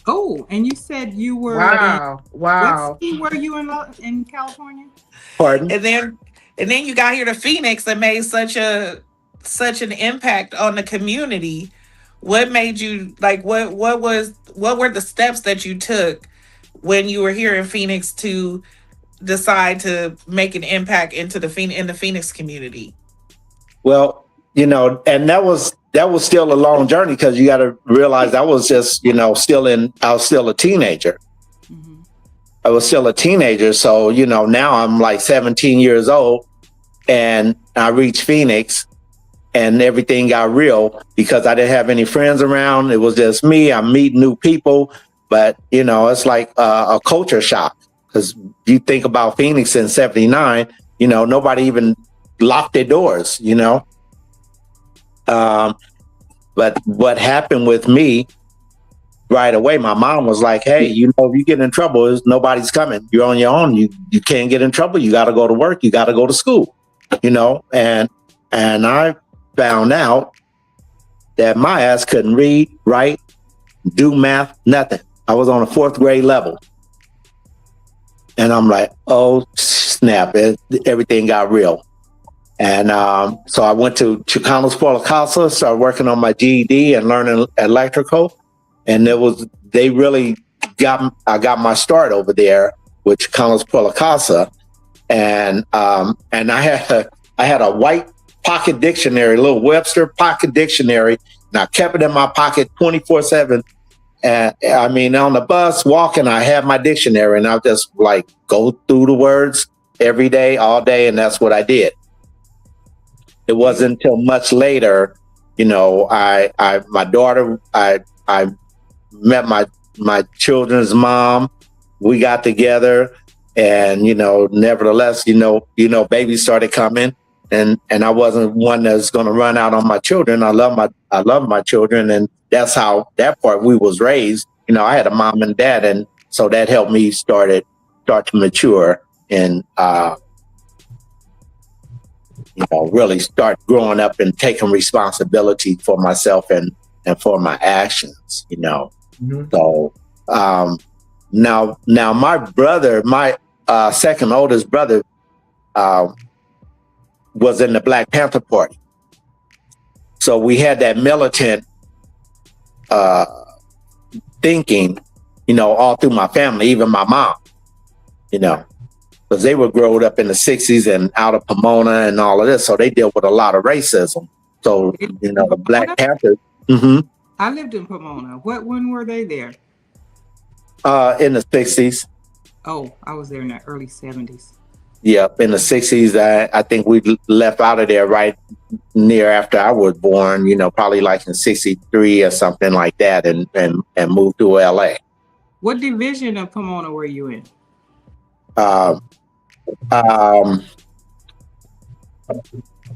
Oh, and you said you were Wow. What city were you in California? Pardon? And then you got here to Phoenix and made such an impact on the community. What made you like what were the steps that you took when you were here in Phoenix to decide to make an impact in the Phoenix community? Well, you know, and that was still a long journey because you got to realize I was just, you know, I was still a teenager. Mm-hmm. I was still a teenager. So, you know, now I'm like 17 years old and I reached Phoenix and everything got real because I didn't have any friends around. It was just me. I'm meeting new people, but you know, it's like a culture shock because you think about Phoenix in 79, you know, nobody even locked their doors, you know? But what happened with me right away, my mom was like, hey, you know, if you get in trouble, nobody's coming. You're on your own. You can't get in trouble. You got to go to work. You got to go to school, you know? And I found out that my ass couldn't read, write, do math, nothing. I was on a 4th grade level. And I'm like, oh, snap. Everything got real. And so I went to Chicanos por la Casa, started working on my GED and learning electrical. And I got my start over there with Chicanos por la Casa. And I had a white pocket dictionary, a little Webster pocket dictionary, and I kept it in my pocket 24/7. And I mean, on the bus walking, I had my dictionary and I just like go through the words every day, all day. And that's what I did. It wasn't until much later, you know, I met my children's mom. We got together and, you know, nevertheless, you know, babies started coming and I wasn't one that's going to run out on my children. I love my children. And that's how that part we was raised. You know, I had a mom and dad. And so that helped me start to mature and, you know, really start growing up and taking responsibility for myself and for my actions, you know. Mm-hmm. So now my brother, my second oldest brother, was in the Black Panther Party. So we had that militant thinking, all through my family, even my mom, because they were growing up in the 60s and out of Pomona and all of this. So they dealt with a lot of racism. So, In the Black Pomona? Panthers, I lived in Pomona. When were they there? in the 60s. Oh, I was there in the early 70s. Yep, in the 60s, I think we left out of there right near after I was born, probably like in 63 or something like that, and moved to LA. What division of Pomona were you in? Um, um,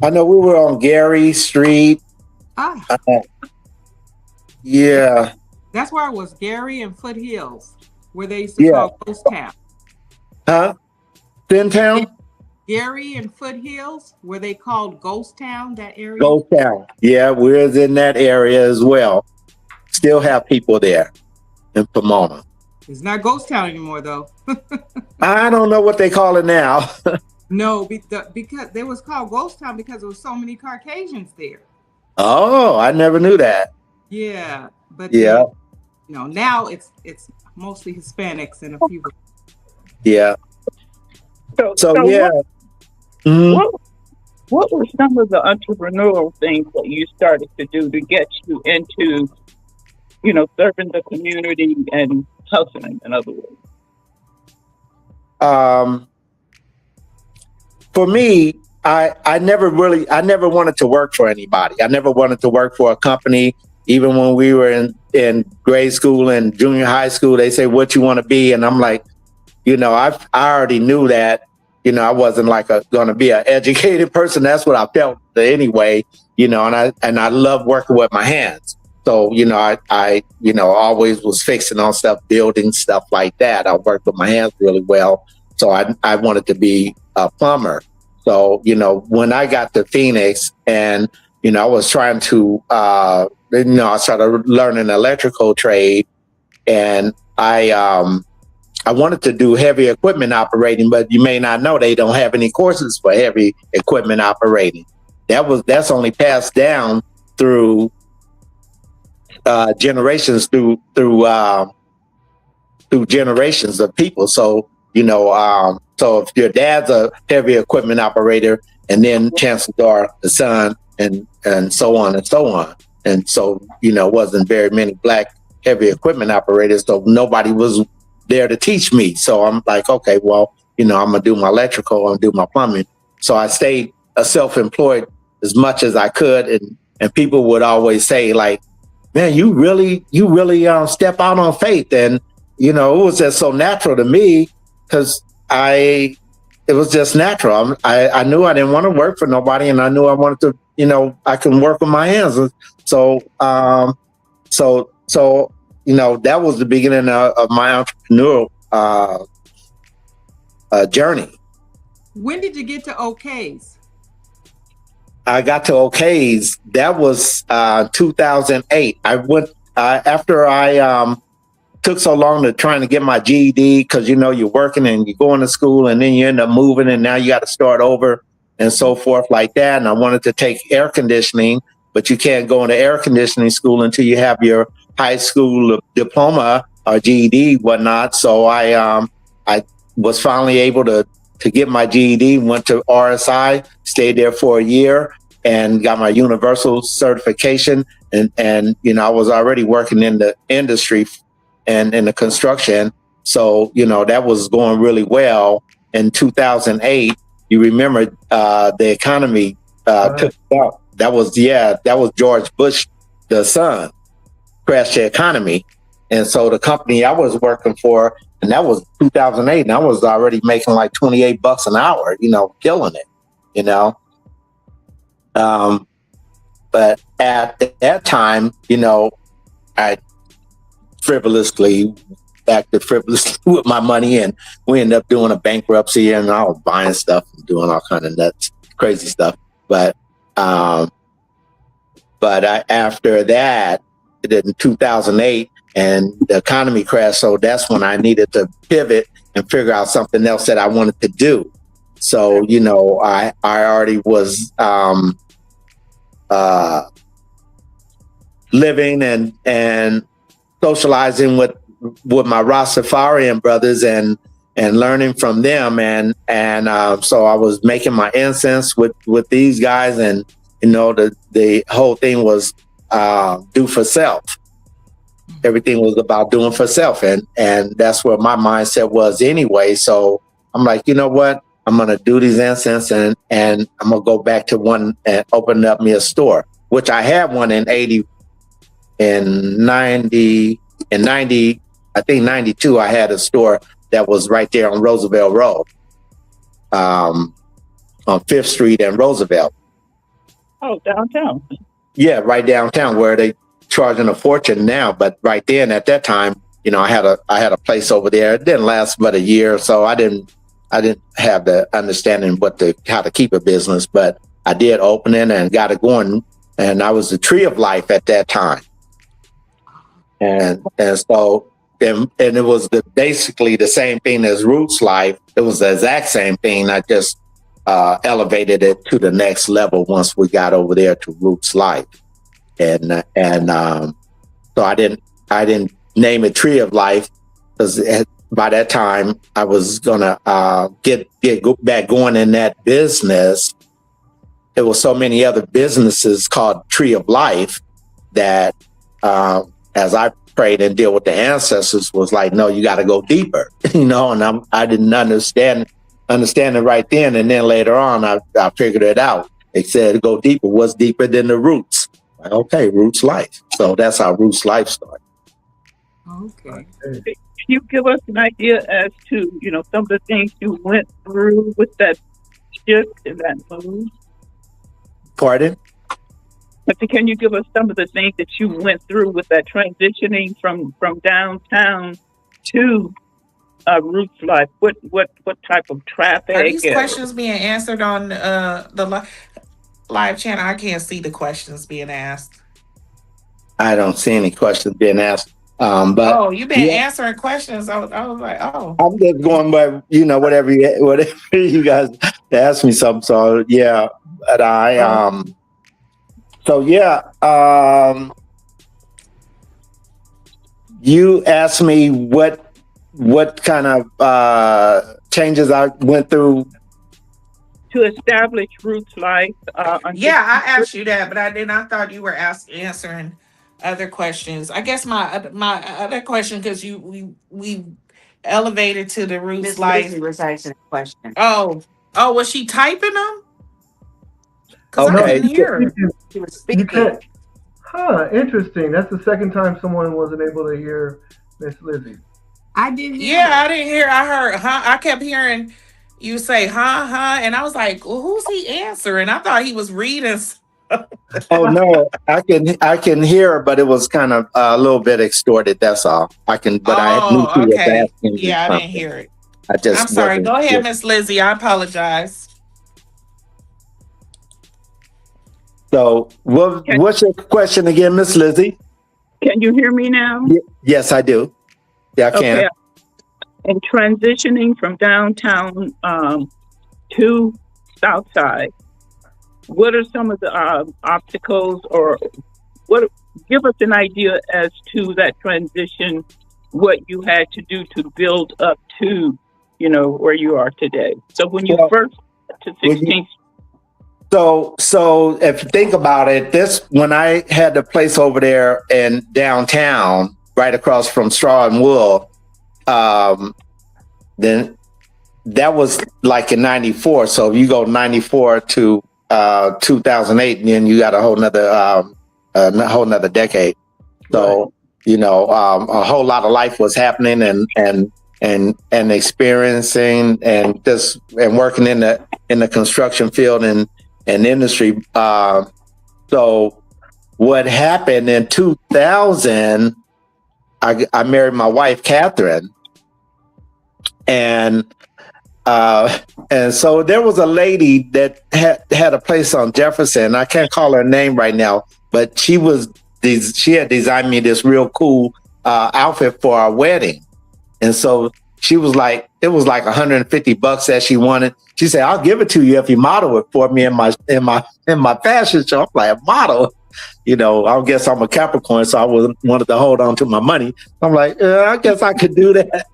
I know we were on Gary Street. Ah, Yeah. that's where I was, Gary and Foothills, where they used to Yeah. call Ghost Town. Huh? Thin Town? Gary and Foothills, where they called Ghost Town, that area? Ghost Town. Yeah, we're in that area as well. Still have people there in Pomona. It's not Ghost Town anymore, though. I don't know what they call it now. No, because they was called Ghost Town because there was so many Caucasians there. Oh, I never knew that. Yeah, but Yeah. now it's mostly Hispanics and a few. Yeah. So yeah. What were some of the entrepreneurial things that you started to do to get you into, serving the community and hustling, in other words? For me, I never wanted to work for anybody. I never wanted to work for a company. Even when we were in grade school and junior high school, they say, what you want to be? And I'm like, I already knew that, I wasn't like going to be an educated person. That's what I felt anyway, and I love working with my hands. So, I always was fixing on stuff, building stuff like that. I worked with my hands really well. So I wanted to be a plumber. So, when I got to Phoenix and, I was trying to, I started learning electrical trade, and I wanted to do heavy equipment operating, but you may not know they don't have any courses for heavy equipment operating. That's only passed down through generations through generations of people. So so if your dad's a heavy equipment operator, and then chances are the son, and so on and so on. And so wasn't very many Black heavy equipment operators, so nobody was there to teach me. So I'm like, okay, well, I'm gonna do my electrical and do my plumbing. So I stayed self-employed as much as I could, and people would always say, like, man, you really step out on faith. And it was just so natural to me, because it was just natural. I knew I didn't want to work for nobody, and I knew I wanted to, I can work with my hands. So that was the beginning of my entrepreneurial journey. When did you get to OK's? I got to OK's. That was 2008. I went after I took so long to trying to get my GED, because you're working and you're going to school, and then you end up moving, and now you got to start over and so forth like that. And I wanted to take air conditioning, but you can't go into air conditioning school until you have your high school diploma or GED, whatnot. So I was finally able to get my GED, went to RSI, stayed there for a year, and got my universal certification. And I was already working in the industry and in the construction. So, that was going really well. In 2008, you remember the economy took out. That was George Bush, the son, crashed the economy. And so the company I was working for, and that was 2008, and I was already making like $28 an hour, killing it, but at that time, I acted frivolously with my money, and we ended up doing a bankruptcy, and I was buying stuff and doing all kind of nuts, crazy stuff. But after that, in 2008, and the economy crashed, so that's when I needed to pivot and figure out something else that I wanted to do. So, I already was living and socializing with my Rastafarian brothers and learning from them, and so I was making my incense with these guys, and the whole thing was do for self. Everything was about doing for self, and that's where my mindset was anyway. So I'm like, you know what? I'm gonna do these incense, and I'm gonna go back to one and open up me a store, which I had one in 80, in 90, in 90, I think 92. I had a store that was right there on Roosevelt Road, on 5th Street and Roosevelt. Oh, downtown. Yeah, right downtown, where they charging a fortune now, but right then at that time, I had a place over there. It didn't last but a year, so I didn't have the understanding how to keep a business, but I did open it and got it going, and I was the Tree of Life at that time, and so and it was basically the same thing as Roots Life. It was the exact same thing. I just elevated it to the next level once we got over there to Roots Life. And so I didn't name it Tree of Life, because by that time I was gonna get back going in that business. There were so many other businesses called Tree of Life that as I prayed and deal with the ancestors, was like, no, you got to go deeper, and I didn't understand it right then, and then later on I figured it out. They said go deeper. What's deeper than the roots? Okay, Roots Life. So that's how Roots Life started. Okay. Can you give us an idea as to, some of the things you went through with that shift and that move? Pardon? But can you give us some of the things that you went through with that transitioning from downtown to Roots Life? What type of traffic? Are these questions being answered on the live channel? I can't see the questions being asked. I don't see any questions being asked. But you've been answering questions. I was like, oh. I'm just going by, whatever you guys ask me something. So yeah, but you asked me what kind of changes I went through to establish Roots Life. Yeah, I asked you that, but I thought you were answering other questions. I guess my other question, because we elevated to the Roots Miss Life. Lizzie was asking a question. Oh, was she typing them? Because Okay. I couldn't hear her. She was speaking. Interesting. That's the second time someone wasn't able to hear Miss Lizzie. I didn't hear. Yeah, I didn't hear. I heard, huh? I kept hearing you say, huh, and I was like, well, who's he answering? I thought he was reading. Oh no, I can hear, but it was kind of a little bit extorted. That's all. I knew she was asking me Yeah, I something. didn't hear it. I'm sorry. Go ahead, Miss Lizzie. I apologize. So, what's your question again, Miss Lizzie? Can you hear me now? Yes, I do. Yeah, I can. Okay. And transitioning from downtown to Southside, what are some of the obstacles, or give us an idea as to that transition, what you had to do to build up to, where you are today. So when you first to 16th. So if you think about it, when I had the place over there in downtown, right across from Straw and Wool, then that was like in 94. So you go 94 to 2008, and then you got a whole nother decade. So, a whole lot of life was happening and experiencing and working in the construction field and industry. So what happened in 2000, I married my wife, Catherine. And so there was a lady that had a place on Jefferson. I can't call her name right now, but she had designed me this real cool outfit for our wedding. And so she was like, it was like $150 that she wanted. She said, I'll give it to you if you model it for me in my fashion show. I'm like, a model? I guess I'm a Capricorn, so I wanted to hold on to my money. I'm like, I guess I could do that.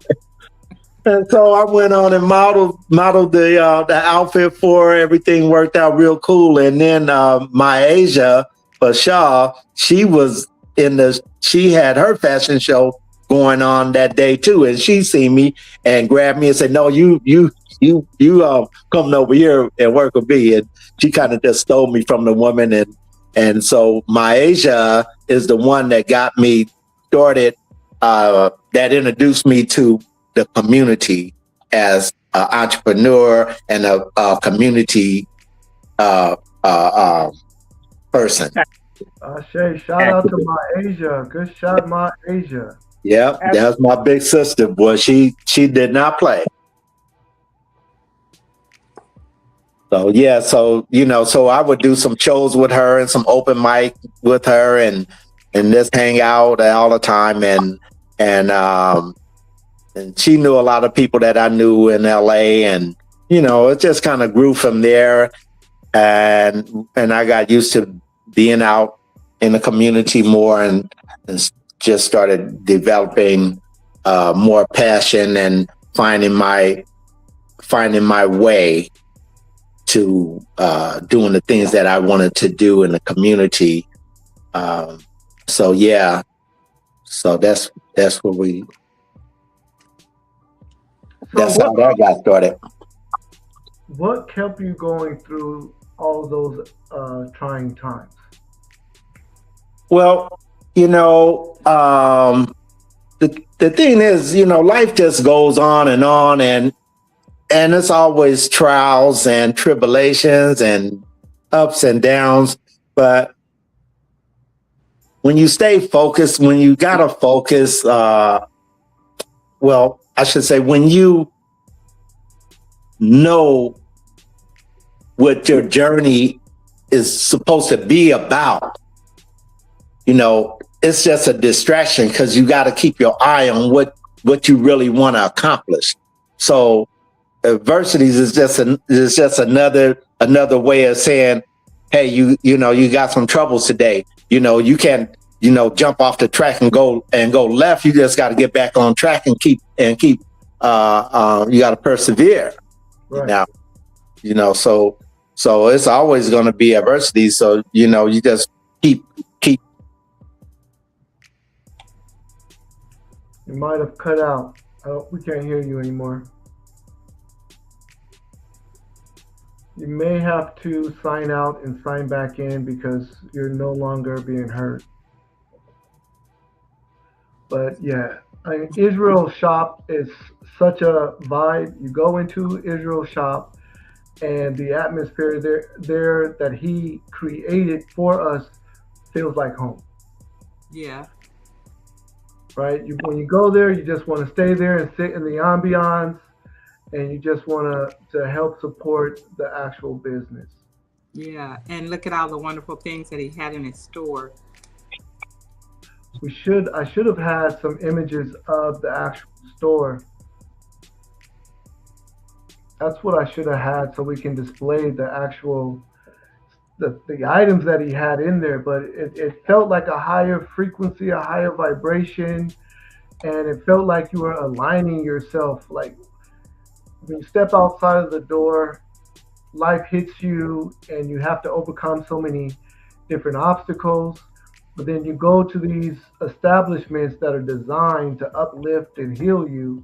And so I went on and modeled the outfit for her. Everything worked out real cool. And then my Asia Bashaw, she had her fashion show going on that day too, and she seen me and grabbed me and said, "No, you coming over here and work with me." And she kind of just stole me from the woman, and so my Asia is the one that got me started. That introduced me to the community as an entrepreneur and a community uh, uh, person. Shay, shout out to my Asia. Good shot, my Asia. Yeah, that's my big sister. Boy, she did not play. So yeah, so I would do some shows with her and some open mic with her, and just hang out all the time, and she knew a lot of people that I knew in LA, and it just kind of grew from there, and I got used to being out in the community more, and just started developing more passion and finding my way to doing the things that I wanted to do in the community. So yeah, so that's where that's how that got started. What kept you going through all those trying times? Well, the thing is, life just goes on, and it's always trials and tribulations and ups and downs. But when you stay focused, when you gotta focus, well, I should say, when you know what your journey is supposed to be about, it's just a distraction, because you got to keep your eye on what you really want to accomplish. So adversities is just another way of saying, hey, you got some troubles today. You can't jump off the track and go left. You just got to get back on track and keep you got to persevere. Right. Now, so it's always going to be adversity. So you just keep. You might have cut out. We can't hear you anymore. You may have to sign out and sign back in because you're no longer being heard. But yeah, Israel Shop is such a vibe. You go into Israel Shop, and the atmosphere there that he created for us feels like home. Yeah. Right? When you go there, you just want to stay there and sit in the ambiance, and you just want to help support the actual business. Yeah. And look at all the wonderful things that he had in his store. I should have had some images of the actual store. That's what I should have had, so we can display the actual the items that he had in there. But it felt like a higher frequency, a higher vibration, and it felt like you were aligning yourself. Like when you step outside of the door, life hits you, and you have to overcome so many different obstacles. But then you go to these establishments that are designed to uplift and heal you.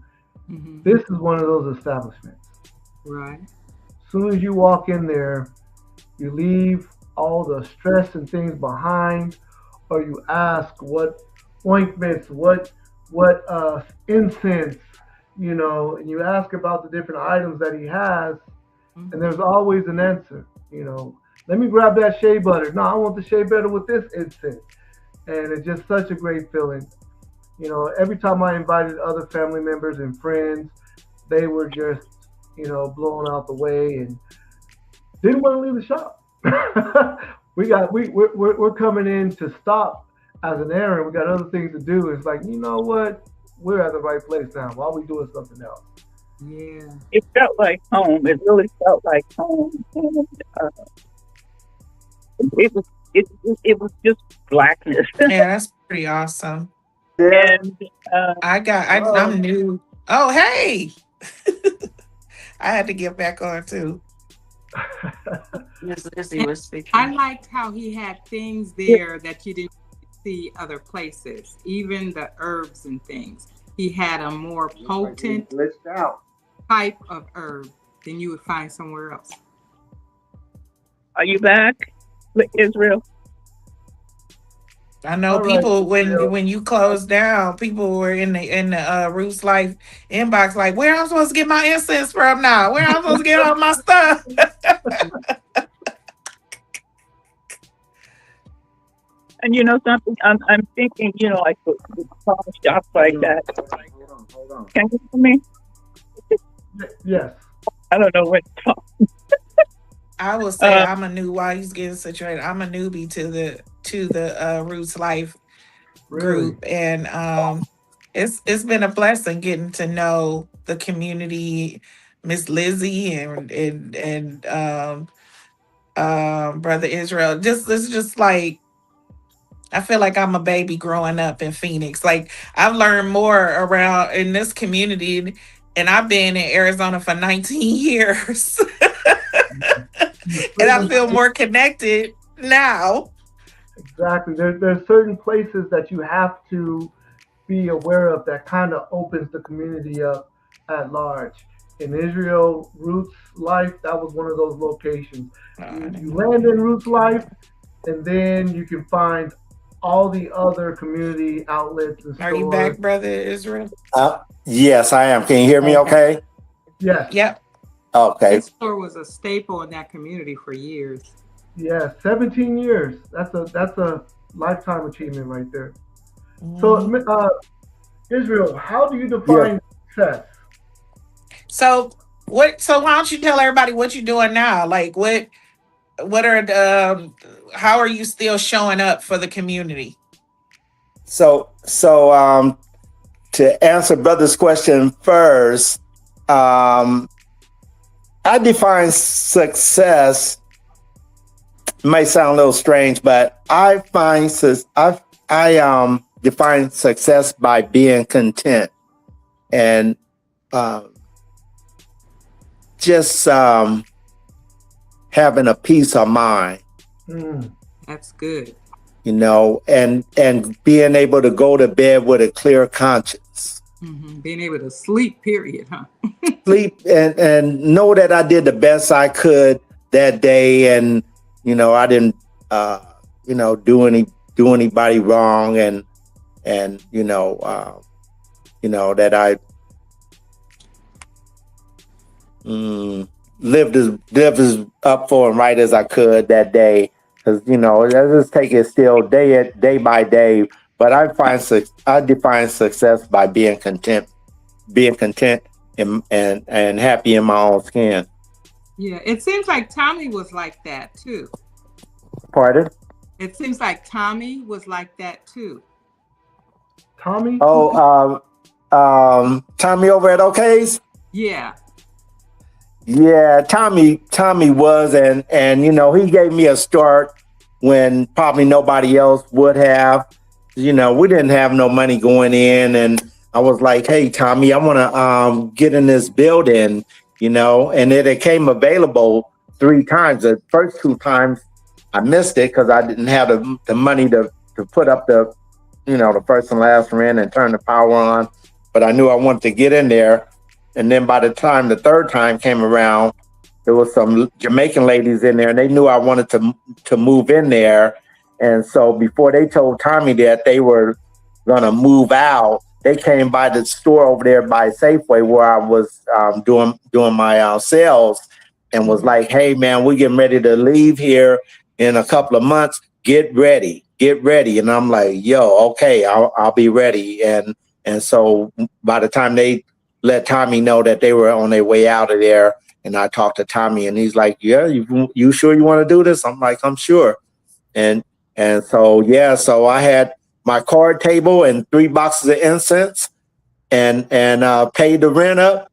Mm-hmm. This is one of those establishments. Right. As soon as you walk in there, you leave all the stress and things behind, or you ask what ointments, what incense, and you ask about the different items that he has, and there's always an answer. Let me grab that shea butter. No, I want the shea butter with this incense. And it's just such a great feeling. Every time I invited other family members and friends, they were just, blown out the way and didn't want to leave the shop. We're coming in to stop as an errand. We got other things to do. It's like, you know what? We're at the right place now. Why are we doing something else? Yeah. It felt like home. It really felt like home. And, it was it was just blackness. Yeah, that's pretty awesome. Yeah. And uh, Hello. I'm new. Oh, hey. I had to get back on too. Miss Lizzie And was I speaking. liked how he had things there that you didn't see other places, even the herbs and things. He had a more Looks like he potent glitched out. type of herb than you would find somewhere else. are you back, Israel? I know All right, people Israel. when you closed down, people were in the Roots Life inbox like, where am I supposed to get my incense from now? Where am I supposed to get all my stuff? And you know something, I'm thinking, like the small shops like that. Hold on. Can you hear me? Yes. I don't know what to talk. I will say Uh, I'm a new while he's getting situated. I'm a newbie to the Roots Life Really. group, and it's been a blessing getting to know the community, Miss Lizzie and Brother Israel. Just it's just like I feel like I'm a baby growing up in Phoenix. Like I've learned more around in this community, and I've been in Arizona for 19 years, There's and I certain feel more connected now. exactly. There's certain places that you have to be aware of that kind of opens the community up at large. In Israel, Roots Life, that was one of those locations. I You didn't know land that. in Roots Life, and then you can find all the other community outlets and Are you stores. back, Brother Israel? Yes, I am. Can you hear me Okay. okay? Yes, Yep. Okay. That store was a staple in that community for years. yes, 17 years. That's a lifetime achievement right there. So, Mhm. Israel, how do you Yeah. define success? So what? So why don't you tell everybody what you're doing now? Like what are the how are you still showing up for the community? So to answer brother's question first, um, I define success. May sound a little strange, but I define success by being content and um, just having a peace of mind, Mm, That's good. and being able to go to bed with a clear conscience. Being able to sleep, period, huh? Sleep and know that I did the best I could that day, and I didn't uh, do anybody wrong, and that I mm, lived as up for and right as I could that day. Because I just take it still day by day. But I define success by being content and happy in my own skin. Yeah, it seems like Tommy was like that too. Pardon? It seems like Tommy was like that too. Tommy? Oh, Tommy over at OK's. Yeah. Yeah, Tommy was, and he gave me a start when probably nobody else would have. We didn't have no money going in, and I was like, "Hey, Tommy, I want to get in this building," and it came available 3 times. The first 2 times I missed it because I didn't have the money to put up the first and last rent and turn the power on. But I knew I wanted to get in there. And then by the time the third time came around, there was some Jamaican ladies in there, and they knew I wanted to move in there. And so before they told Tommy that they were gonna move out, they came by the store over there by Safeway where I was doing my sales, and was like, "Hey man, we're getting ready to leave here in a couple of months. Get ready." And I'm like, "Yo, okay, I'll be ready." And so by the time they let Tommy know that they were on their way out of there, and I talked to Tommy, and he's like, "Yeah, you sure you want to do this?" I'm like, "I'm sure." And so yeah, so I had my card table and 3 boxes of incense, and paid the rent up.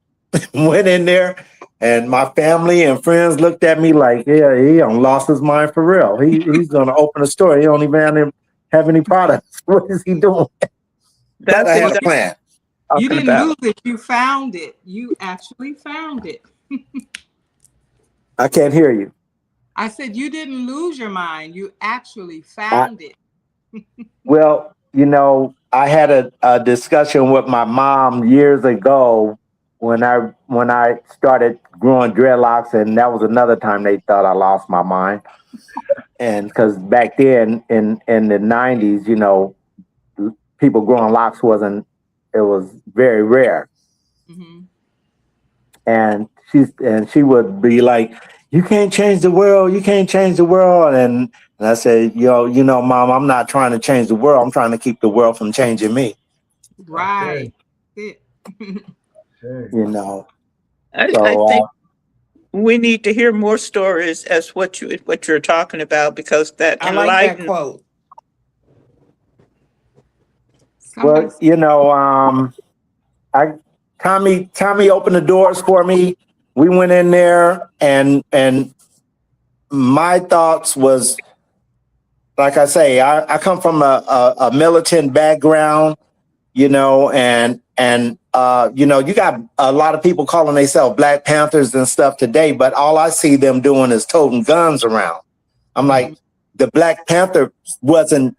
Went in there, And my family and friends looked at me like, yeah, he done lost his mind for real. He's gonna open a store. He don't even have any products. What is he doing? But I That's had a exactly plan. what I'm You talking didn't about. lose it. You found it. You actually found it. I can't hear you. I said you didn't lose your mind. You actually I, found it. well, I had a discussion with my mom years ago when I started growing dreadlocks, and that was another time they thought I lost my mind. And because back then in the '90s, people growing locks wasn't it was very rare. Hmm. And she would be like, "You can't change the world. You can't change the world." And I said, Mom, I'm not trying to change the world. I'm trying to keep the world from changing me. Right. Ashe, It. Ashe. You know. I So think we need to hear more stories as what you're talking about, because that I like that enlightens. quote. Somebody. well, I Tommy opened the doors for me. We went in there, and my thoughts was, like I say, I come from a militant background, and you got a lot of people calling themselves Black Panthers and stuff today, but all I see them doing is toting guns around. I'm Hmm. like, the Black Panther wasn't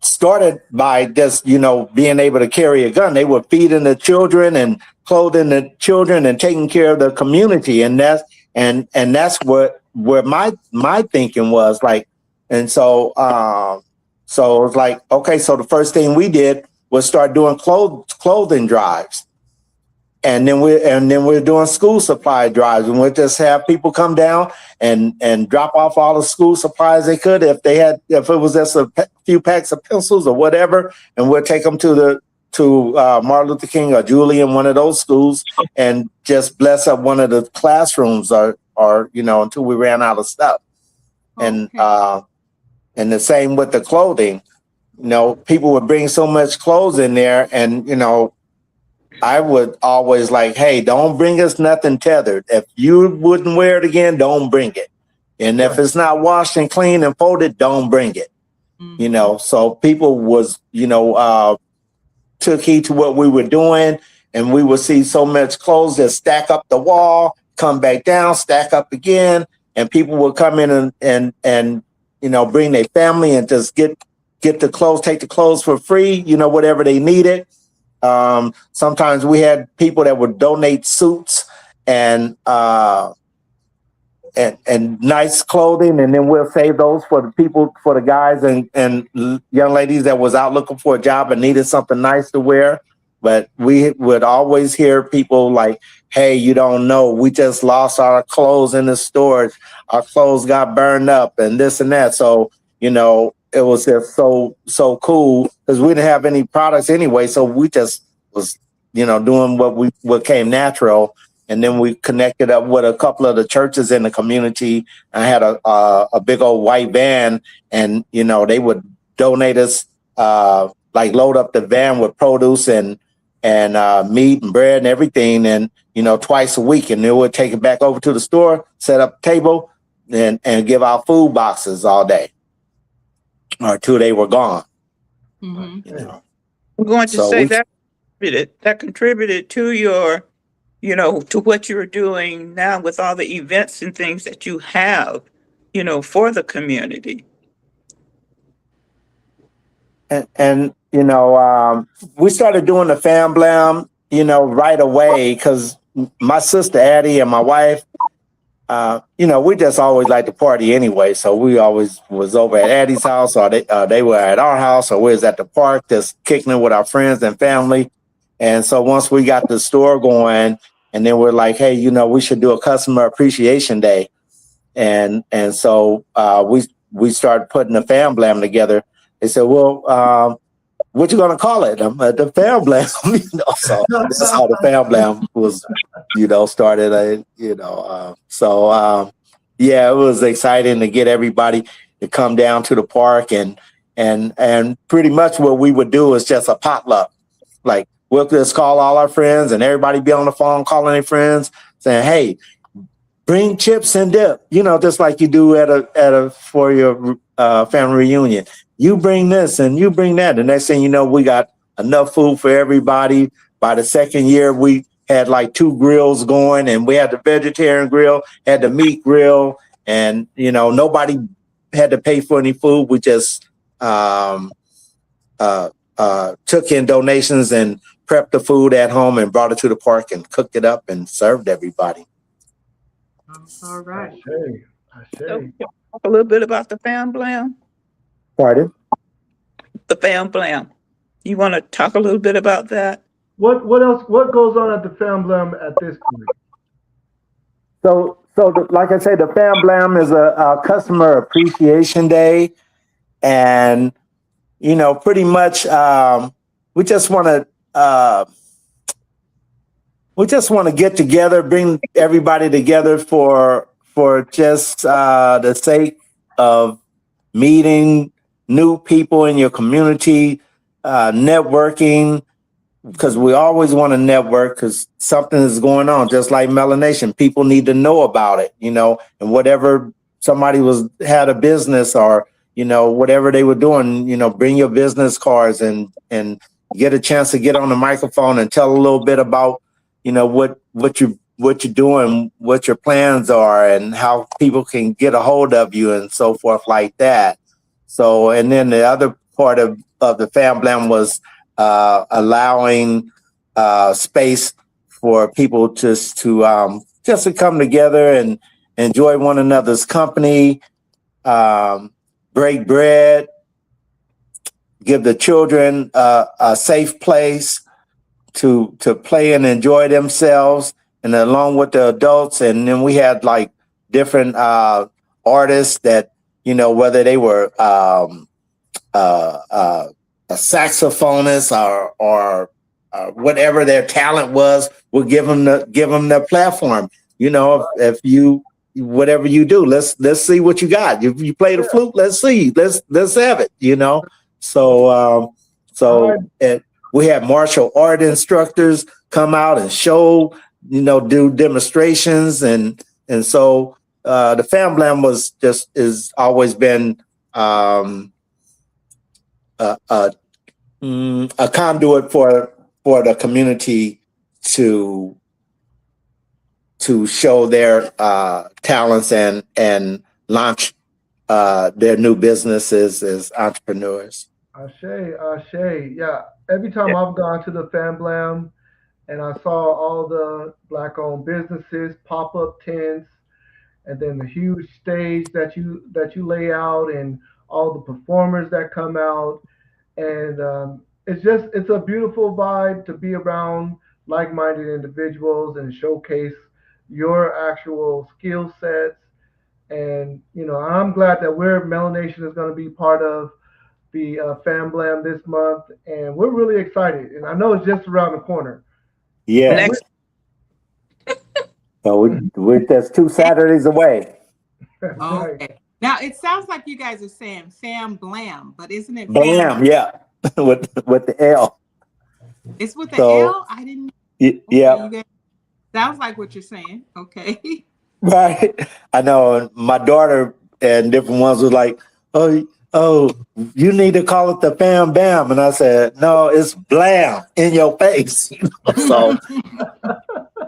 started by just being able to carry a gun. They were feeding the children and clothing the children and taking care of the community, and that's where my thinking was like. And so it was like, okay, so the first thing we did was start doing clothing drives, and then we're doing school supply drives, and we'll just have people come down and drop off all the school supplies they could, if it was just a few packs of pencils or whatever, and we'll take them to Martin Luther King or Julian, one of those schools, and just bless up one of the classrooms, or until we ran out of stuff. and Okay. uh and the same with the clothing. People would bring so much clothes in there, and I would always like, hey, don't bring us nothing tethered. If you wouldn't wear it again, don't bring it. And if Right. it's not washed and clean and folded, don't bring it. Hmm. So people took heed to what we were doing, and we would see so much clothes that stack up the wall, come back down, stack up again, and people would come in and bring their family and just get the clothes, take the clothes for free, whatever they needed. Sometimes we had people that would donate suits and and nice clothing, and then we'll save those for the people, for the guys and young ladies that was out looking for a job and needed something nice to wear. But we would always hear people like, hey, you don't know, we just lost our clothes in the storage, our clothes got burned up and this and that. So it was just so cool, because we didn't have any products anyway, so we just was doing what came natural. And then we connected up with a couple of the churches in the community. I had a big old white van, and they would donate us, like load up the van with produce and meat and bread and everything, and twice a week, and they would take it back over to the store, set up a table, and give out food boxes all day or till they were gone. Hmm. You know, I'm going to so say we that contributed to your, to what you're doing now with all the events and things that you have, for the community. and we started doing the fam blam, right away, because my sister Addie and my wife, we just always like to party anyway. So we always was over at Addie's house, or they were at our house, or we was at the park just kicking it with our friends and family. And so once we got the store going, and then we're like, hey, we should do a customer appreciation day. And so we started putting the fam blam together. They said, well, what you gonna call it? The fam blam. So that's how the fam blam was, started. Yeah, it was exciting to get everybody to come down to the park, and pretty much what we would do is just a potluck. Like, we'll just call all our friends, and everybody be on the phone calling their friends. saying, "Hey, bring chips and dip," just like you do at a for your family reunion. You bring this and you bring that. The next thing you know, we got enough food for everybody. By the second year, we had like 2 grills going, and we had the vegetarian grill, had the meat grill, and nobody had to pay for any food. We just took in donations and prepped the food at home and brought it to the park and cooked it up and served everybody. All right. So, can you talk a little bit about the Fam Blam? Pardon? The Fam Blam. You want to talk a little bit about that? What else? What goes on at the Fam Blam at this point? Like I say, the Fam Blam is a customer appreciation day, and pretty much we just want to get together, bring everybody together for just the sake of meeting new people in your community, networking, because we always want to network because something is going on, just like MelaNation. People need to know about it, and whatever somebody had a business or, whatever they were doing, bring your business cards and get a chance to get on the microphone and tell a little bit about, what you're doing, what your plans are, and how people can get a hold of you and so forth like that. So, and then the other part of the Fam Blam was allowing space for people just to come together and enjoy one another's company, break bread, give the children a safe place to play and enjoy themselves, and along with the adults. And then we had like different artists that, whether they were a saxophonist or whatever their talent was, we'll give them the platform. If you, whatever you do, let's see what you got. If you play the flute, let's see, let's have it. We had martial art instructors come out and show, do demonstrations, and so the Fam Blam is always been a conduit for the community to show their talents and launch their new businesses as entrepreneurs. Ashe. Yeah. Every time I've gone to the Fam Blam and I saw all the black-owned businesses, pop-up tents, and then the huge stage that you lay out, and all the performers that come out, and it's a beautiful vibe to be around like-minded individuals and showcase your actual skill sets. And I'm glad that MelaNation is going to be part of the Fam Blam this month, and we're really excited. And I know it's just around the corner. Yeah. Next. So we're just 2 Saturdays away. Okay. Now it sounds like you guys are saying Fam Blam, but isn't it Blam? Yeah, with the L. It's with the L. I didn't. Okay, yeah. Sounds like what you're saying. Okay. Right. I know. My daughter and different ones was like, oh, you need to call it the Fam Bam. And I said, no, it's Blam in your face. So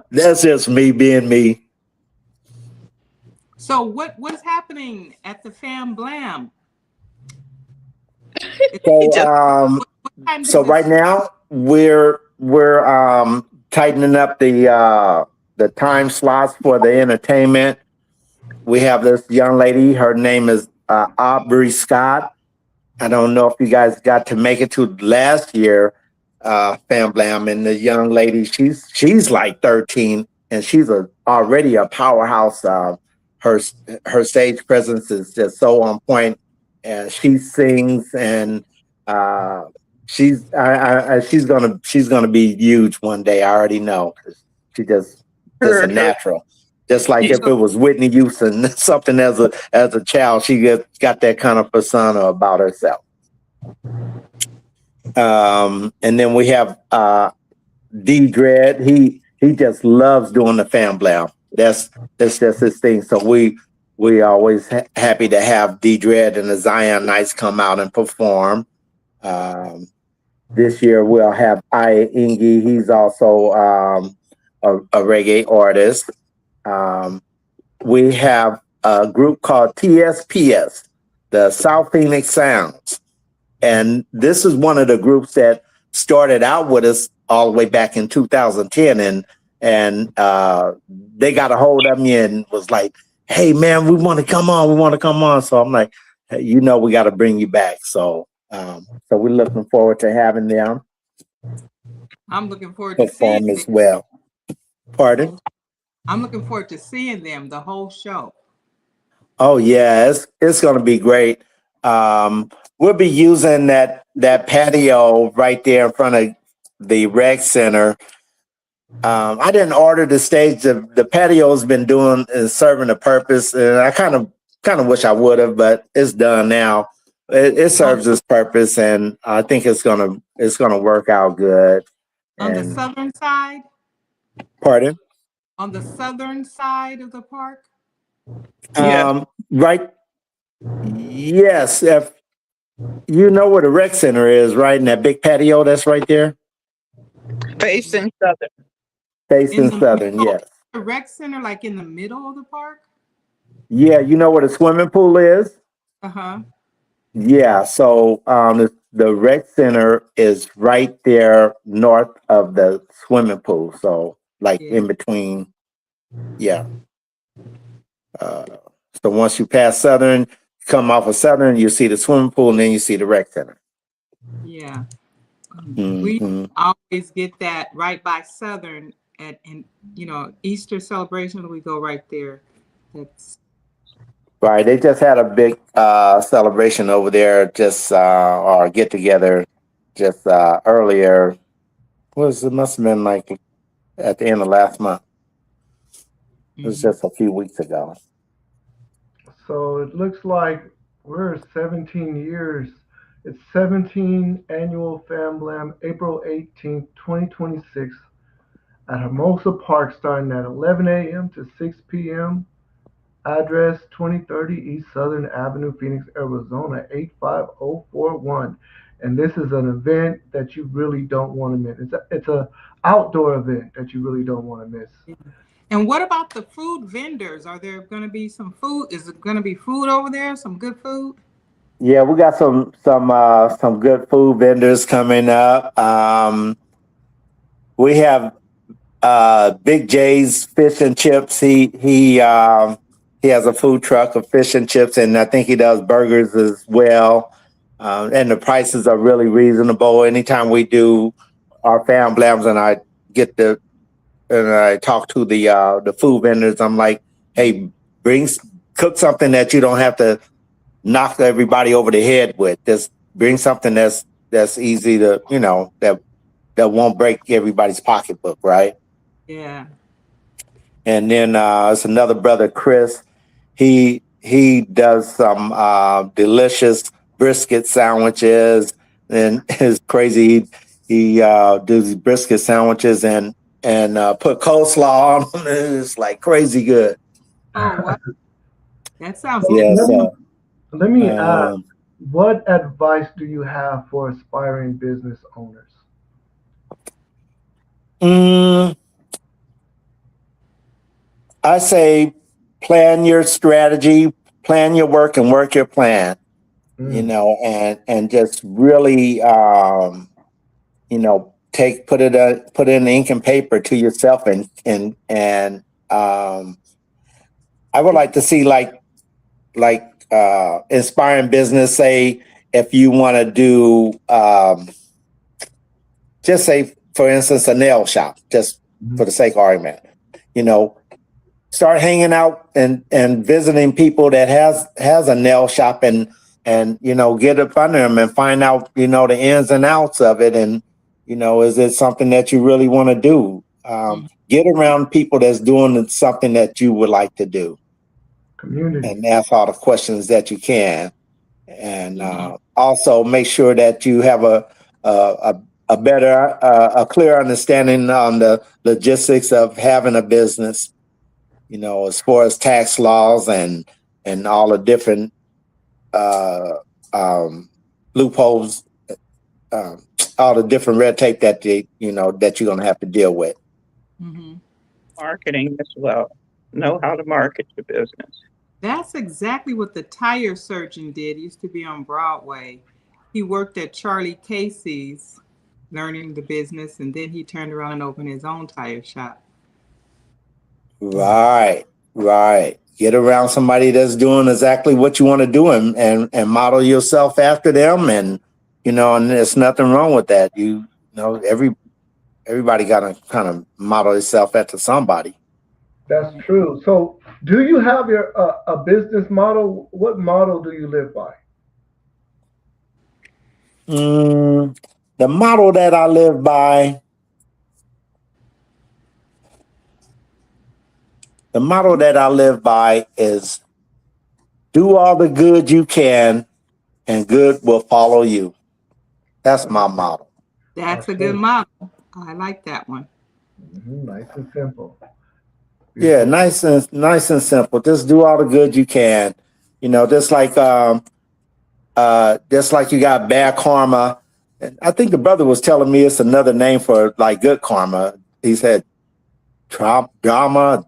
that's just me being me. So what's happening at the Fam Blam? So right now we're tightening up the time slots for the entertainment. We have this young lady. Her name is Aubrey Scott. I don't know if you guys got to make it to last year, Fam Blam, and the young lady, she's like 13, and she's already a powerhouse. Her stage presence is just so on point, and she sings, and she's gonna be huge one day. I already know. She just a natural. Just like if it was Whitney Houston, something as a child, she got that kind of persona about herself. And then we have D Dread. he just loves doing the fan blam. That's just his thing. So we always happy to have D Dread and the Zion Knights come out and perform. This year we'll have Aya Ingi. He's also a reggae artist. We have a group called TSPS, the South Phoenix Sounds. And this is one of the groups that started out with us all the way back in 2010. And they got a hold of me and was like, hey, man, we want to come on. We want to come on. So I'm like, hey, you know, we got to bring you back. So we're looking forward to having them I'm looking forward to seeing perform them. as well. Pardon? I'm looking forward to seeing them the whole show. Oh yeah, it's gonna be great. We'll be using that patio right there in front of the rec center. I didn't order the stage. The patio's been doing is serving a purpose, and I kind of wish I would have, but it's done now. It On, serves its purpose, and I think it's gonna work out good. on the And southern side, pardon? on the southern side of the park. Yes, Right. Yes. If you know where the rec center is, right? In that big patio that's right there, facing southern. facing In the Southern. middle, Yes. the rec center, like in the middle of the park. Yeah. You know where the swimming pool is? Uh-huh. Yeah. So the rec center is right there north of the swimming pool. So like Yeah. in between. Yeah. Uh, so once you pass Southern, come off of Southern, you see the swimming pool, and then you see the rec center. Yeah. We Hmm. always get that right by Southern at and Easter celebration. We go right there. That's Right. They just had a big celebration over there, just or get together just earlier. It must have been like at the end of last month. It was mhm. just a few weeks ago. So it looks like we're 17 years. It's 17 annual Fam Blam, April 18th, 2026, at Hermosa Park, starting at 11 a.m. to 6 p.m. Address 2030 East Southern Avenue, Phoenix, Arizona 85041. And this is an event that you really don't want to miss. It's a outdoor event that you really don't want to miss. And what about the food vendors? Are there going to be some food? Is it going to be food over there? Some good food? Yeah, we got some good food vendors coming up. We have Big J's Fish and Chips. He has a food truck of fish and chips, and I think he does burgers as well. And the prices are really reasonable. Anytime we do our fam blams, and I talk to the food vendors, I'm like, hey, bring cook something that you don't have to knock everybody over the head with. Just bring something that's easy to that won't break everybody's pocketbook, right? Yeah. And then it's another brother, Chris. He does some delicious brisket sandwiches, and it's crazy. He does brisket sandwiches and put coleslaw on them. It's like crazy good. Oh, wow. That sounds So Yeah. let delicious. me So let me ask, um, what advice do you have for aspiring business owners? mm, I say plan your strategy, plan your work, and work your plan. Mm, And just really take put it in ink and paper to yourself and I would like to see inspiring business. Say if you want to do just say for instance a nail shop, just mhm. for the sake of argument, you know, start hanging out and visiting people that has a nail shop and get up under them and find out the ins and outs of it. And is it something that you really want to do? Mhm. Get around people that's doing something that you would like to do Community. and ask all the questions that you can. And Mhm. also make sure that you have a a clear understanding on the logistics of having a business, as far as tax laws and all the different uh, um, loopholes, um, all the different red tape that that you're going to have to deal with. Mm-hmm. Marketing as well. Know how to market your business. That's exactly what the tire surgeon did. He used to be on Broadway. He worked at Charlie Casey's, learning the business, and then he turned around and opened his own tire shop. Right, right. Get around somebody that's doing exactly what you want to do and model yourself after them, and and there's nothing wrong with that. Everybody got to kind of model itself after somebody. That's true. So, do you have your a business model? What model do you live by? The model that I live by, is do all the good you can, and good will follow you. That's my model. That's a good model. I like that one. Nice and simple. Yeah, Beautiful. nice and simple. Just do all the good you can. Just like you got bad karma. And I think the brother was telling me it's another name for like good karma. He said dharma,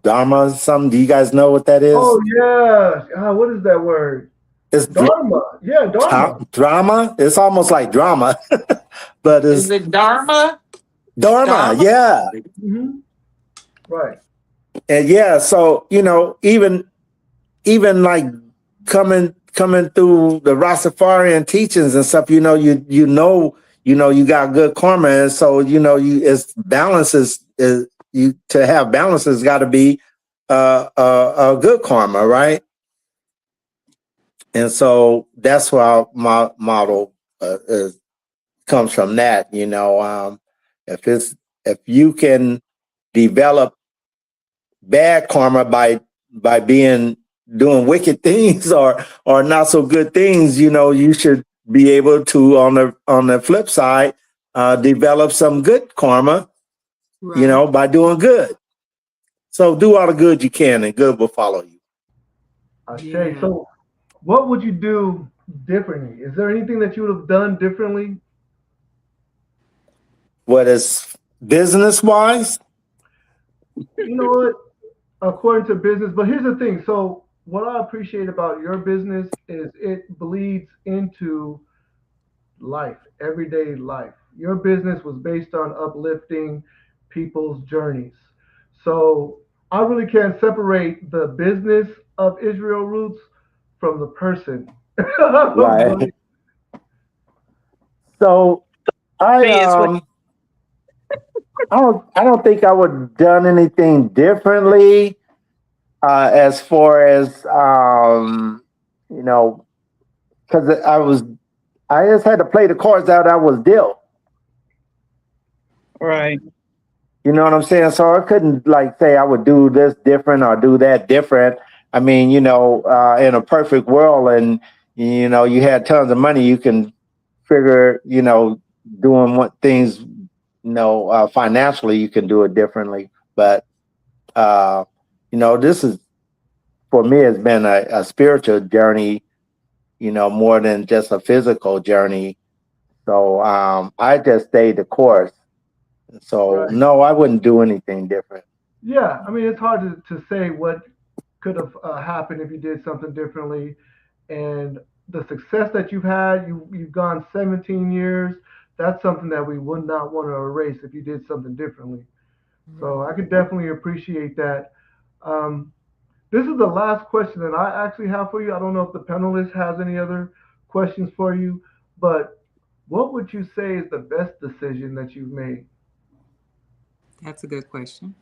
something. Do you guys know what that is? Oh yeah. What is that word? It's Dharma. Yeah, Dharma. drama. It's almost like drama, but it's Is it Dharma? dharma. Dharma? Yeah. Mm-hmm. Right. And yeah, so even like coming through the Rastafarian teachings and stuff, you got good karma, and so it's balances. You to have balances got to be a good karma, right? And so that's why my model comes from that. If you can develop bad karma by doing wicked things or not so good things, you should be able to on the flip side develop some good karma, Right. by doing good. So do all the good you can, and good will follow you. Ashay. Yeah. So, what would you do differently? Is there anything that you would have done differently? What is business wise? You know what? According to business, but here's the thing. So, what I appreciate about your business is it bleeds into life, everyday life. Your business was based on uplifting people's journeys. So I really can't separate the business of Israel Roots from the person. Right. So I Me is what I don't think I would have done anything differently as far as because I just had to play the cards that I was dealt. right. You know what I'm saying? So I couldn't like say I would do this different or do that different. I mean, in a perfect world, and you had tons of money, you can figure, doing what things, financially, you can do it differently. But this is for me has been a spiritual journey, more than just a physical journey. So I just stayed the course. So Right. no, I wouldn't do anything different. Yeah, I mean, it's hard to say what could have happened if you did something differently. And the success that you've had, you've gone 17 years. That's something that we would not want to erase if you did something differently. So I could definitely appreciate that. Um, this is the last question that I actually have for you. I don't know if the panelist has any other questions for you, but what would you say is the best decision that you've made? That's a good question.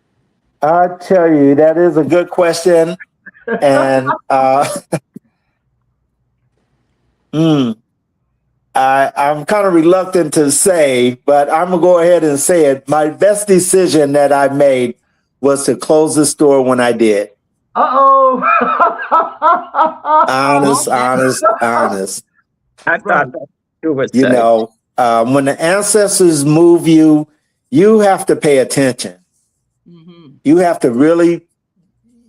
I tell you, that is a good question, and hmm, I'm kind of reluctant to say, but I'm gonna go ahead and say it. My best decision that I made was to close the store when I did. Uh-oh. Honest, Okay. honest, honest. I Right. thought that you would You say. know, when the ancestors move you, you have to pay attention. You have to really,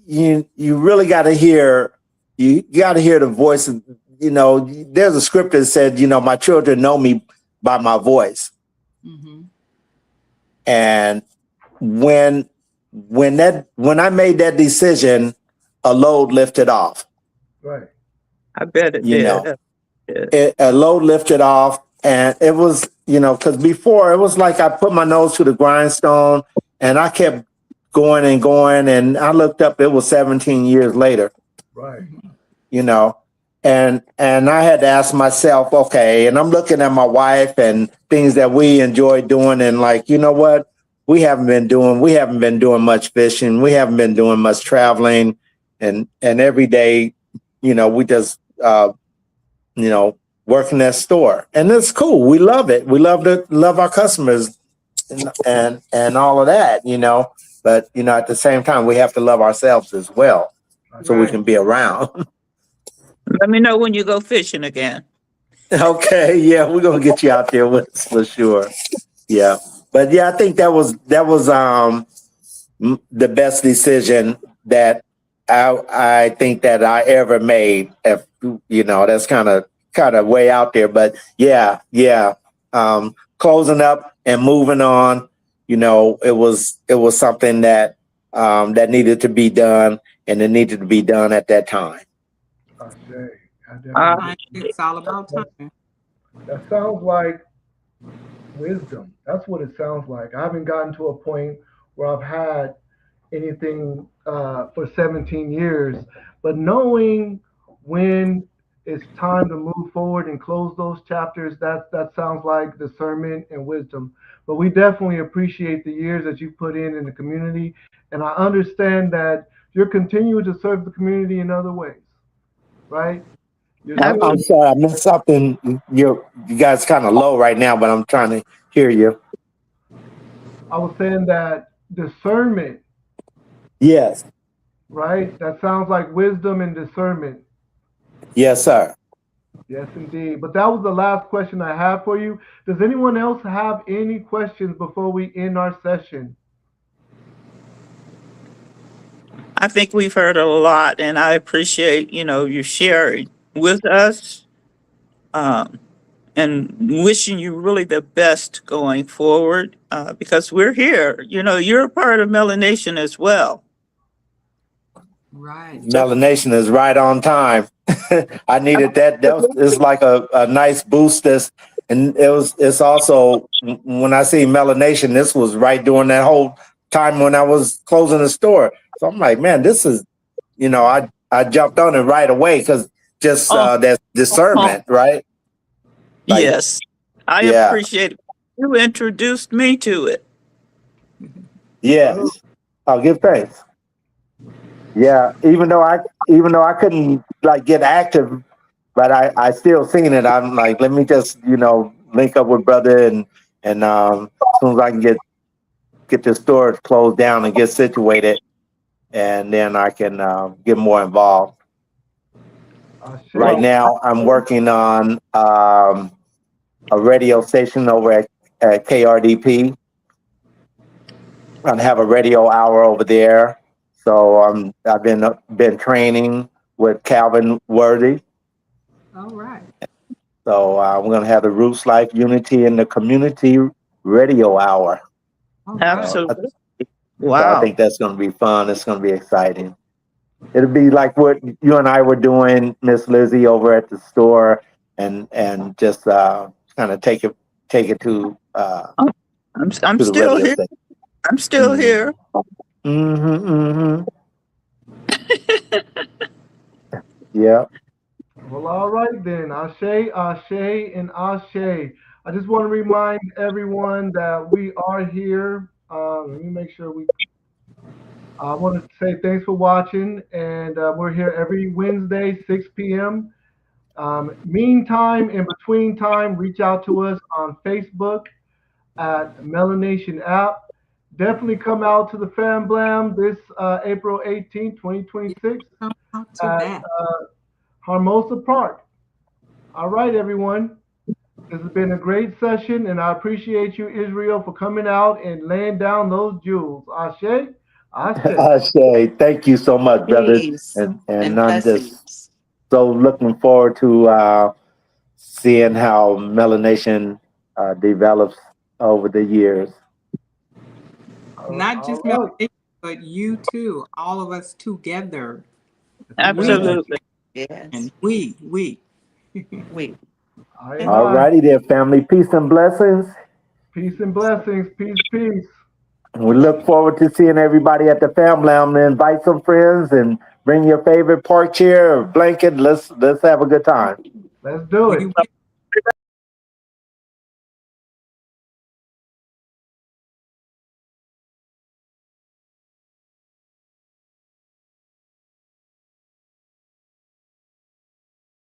you really got to hear, you got to hear the voice of, there's a scripture that said, my children know me by my voice. And when I made that decision, a load lifted off. Right. I bet it You did. know, a load lifted off, and it was, because before it was like I put my nose to the grindstone, and I kept going and going, and I looked up, it was 17 years later. Right. you know and I had to ask myself, okay, and I'm looking at my wife and things that we enjoy doing, and like, you know what, we haven't been doing much fishing, we haven't been doing much traveling, and every day, we just work in that store, and it's cool, we love it, we love our customers, and all of that, but at the same time we have to love ourselves as well, so we can be around. Let me know when you go fishing again. Okay, yeah, we're gonna get you out there for sure. Yeah, but yeah, I think that was the best decision that I think that I ever made. If that's kind of way out there, but yeah. Closing up and moving on. It was something that needed to be done, and it needed to be done at that time. I say. I Uh, definitely. It's all about That, time. that sounds like wisdom. That's what it sounds like. I haven't gotten to a point where I've had anything for 17 years, but knowing when it's time to move forward and close those chapters, that sounds like discernment and wisdom. But we definitely appreciate the years that you put in the community, and I understand that you're continuing to serve the community in other ways, right? You're I'm still. absolutely. sorry, I missed something. You guys kind of low right now, but I'm trying to hear you. I was saying that discernment, Yes, right? That sounds like wisdom and discernment. yes, sir. Yes, indeed. But that was the last question I have for you. Does anyone else have any questions before we end our session? I think we've heard a lot, and I appreciate you sharing with us, um, and wishing you really the best going forward. Because we're here. You're a part of MelaNation as well. Right. So MelaNation is right on time. I needed that. It's like a nice boost. And it's also, when I see MelaNation, this was right during that whole time when I was closing the store. So I'm like, man, this is, I jumped on it right away because just oh, that oh, discernment, right? Like, yes, I yeah, appreciate it. You introduced me to it. Oh, yes. I'll give thanks. Yeah, even though I couldn't like get active, but I still seen it. I'm like, let me just link up with brother, and as soon as I can get the storage closed down and get situated, and then I can get more involved. Right Ashe. Well, now, I'm working on a radio station over at KRDP. I have a radio hour over there, so I've been training with Calvin Worthy. All right. So we're going to have the Roots Life Unity in the Community Radio Hour. All right. So, absolutely. so I Wow. think that's going to be fun. It's going to be exciting. It'll be like what you and I were doing, Miss Lizzie, over at the store, and just kind of take it I'm to the still radio here. station. I'm still Mm-hmm. here. Mm-hmm. Mm-hmm. Yeah. Well, all right then. Ashe, Ashe, and Ashe. I just want to remind everyone that we are here. Let me make sure we. I want to say thanks for watching, and we're here every Wednesday, 6 p.m. Meantime, in between time, reach out to us on Facebook at MelaNation app. Definitely come out to the Fan Blam this April 18th, 2026 Come out to at that. Hermosa Park. All right, everyone. This has been a great session, and I appreciate you, Israel, for coming out and laying down those jewels. Ashe, Ashe. Shay, thank you so much, brother. Peace And and I'm just blessings. so looking forward to seeing how MelaNation develops over the years. Not All just right. Melanie, but you too. All of us together. We Amen. Absolutely. Yes, and we. we. I and And All I. righty there, family. Peace and blessings. Peace and blessings. Peace, peace. We look forward to seeing everybody at the family. I'm gonna invite some friends and bring your favorite park chair or blanket. Let's have a good time. Let's do We it. will.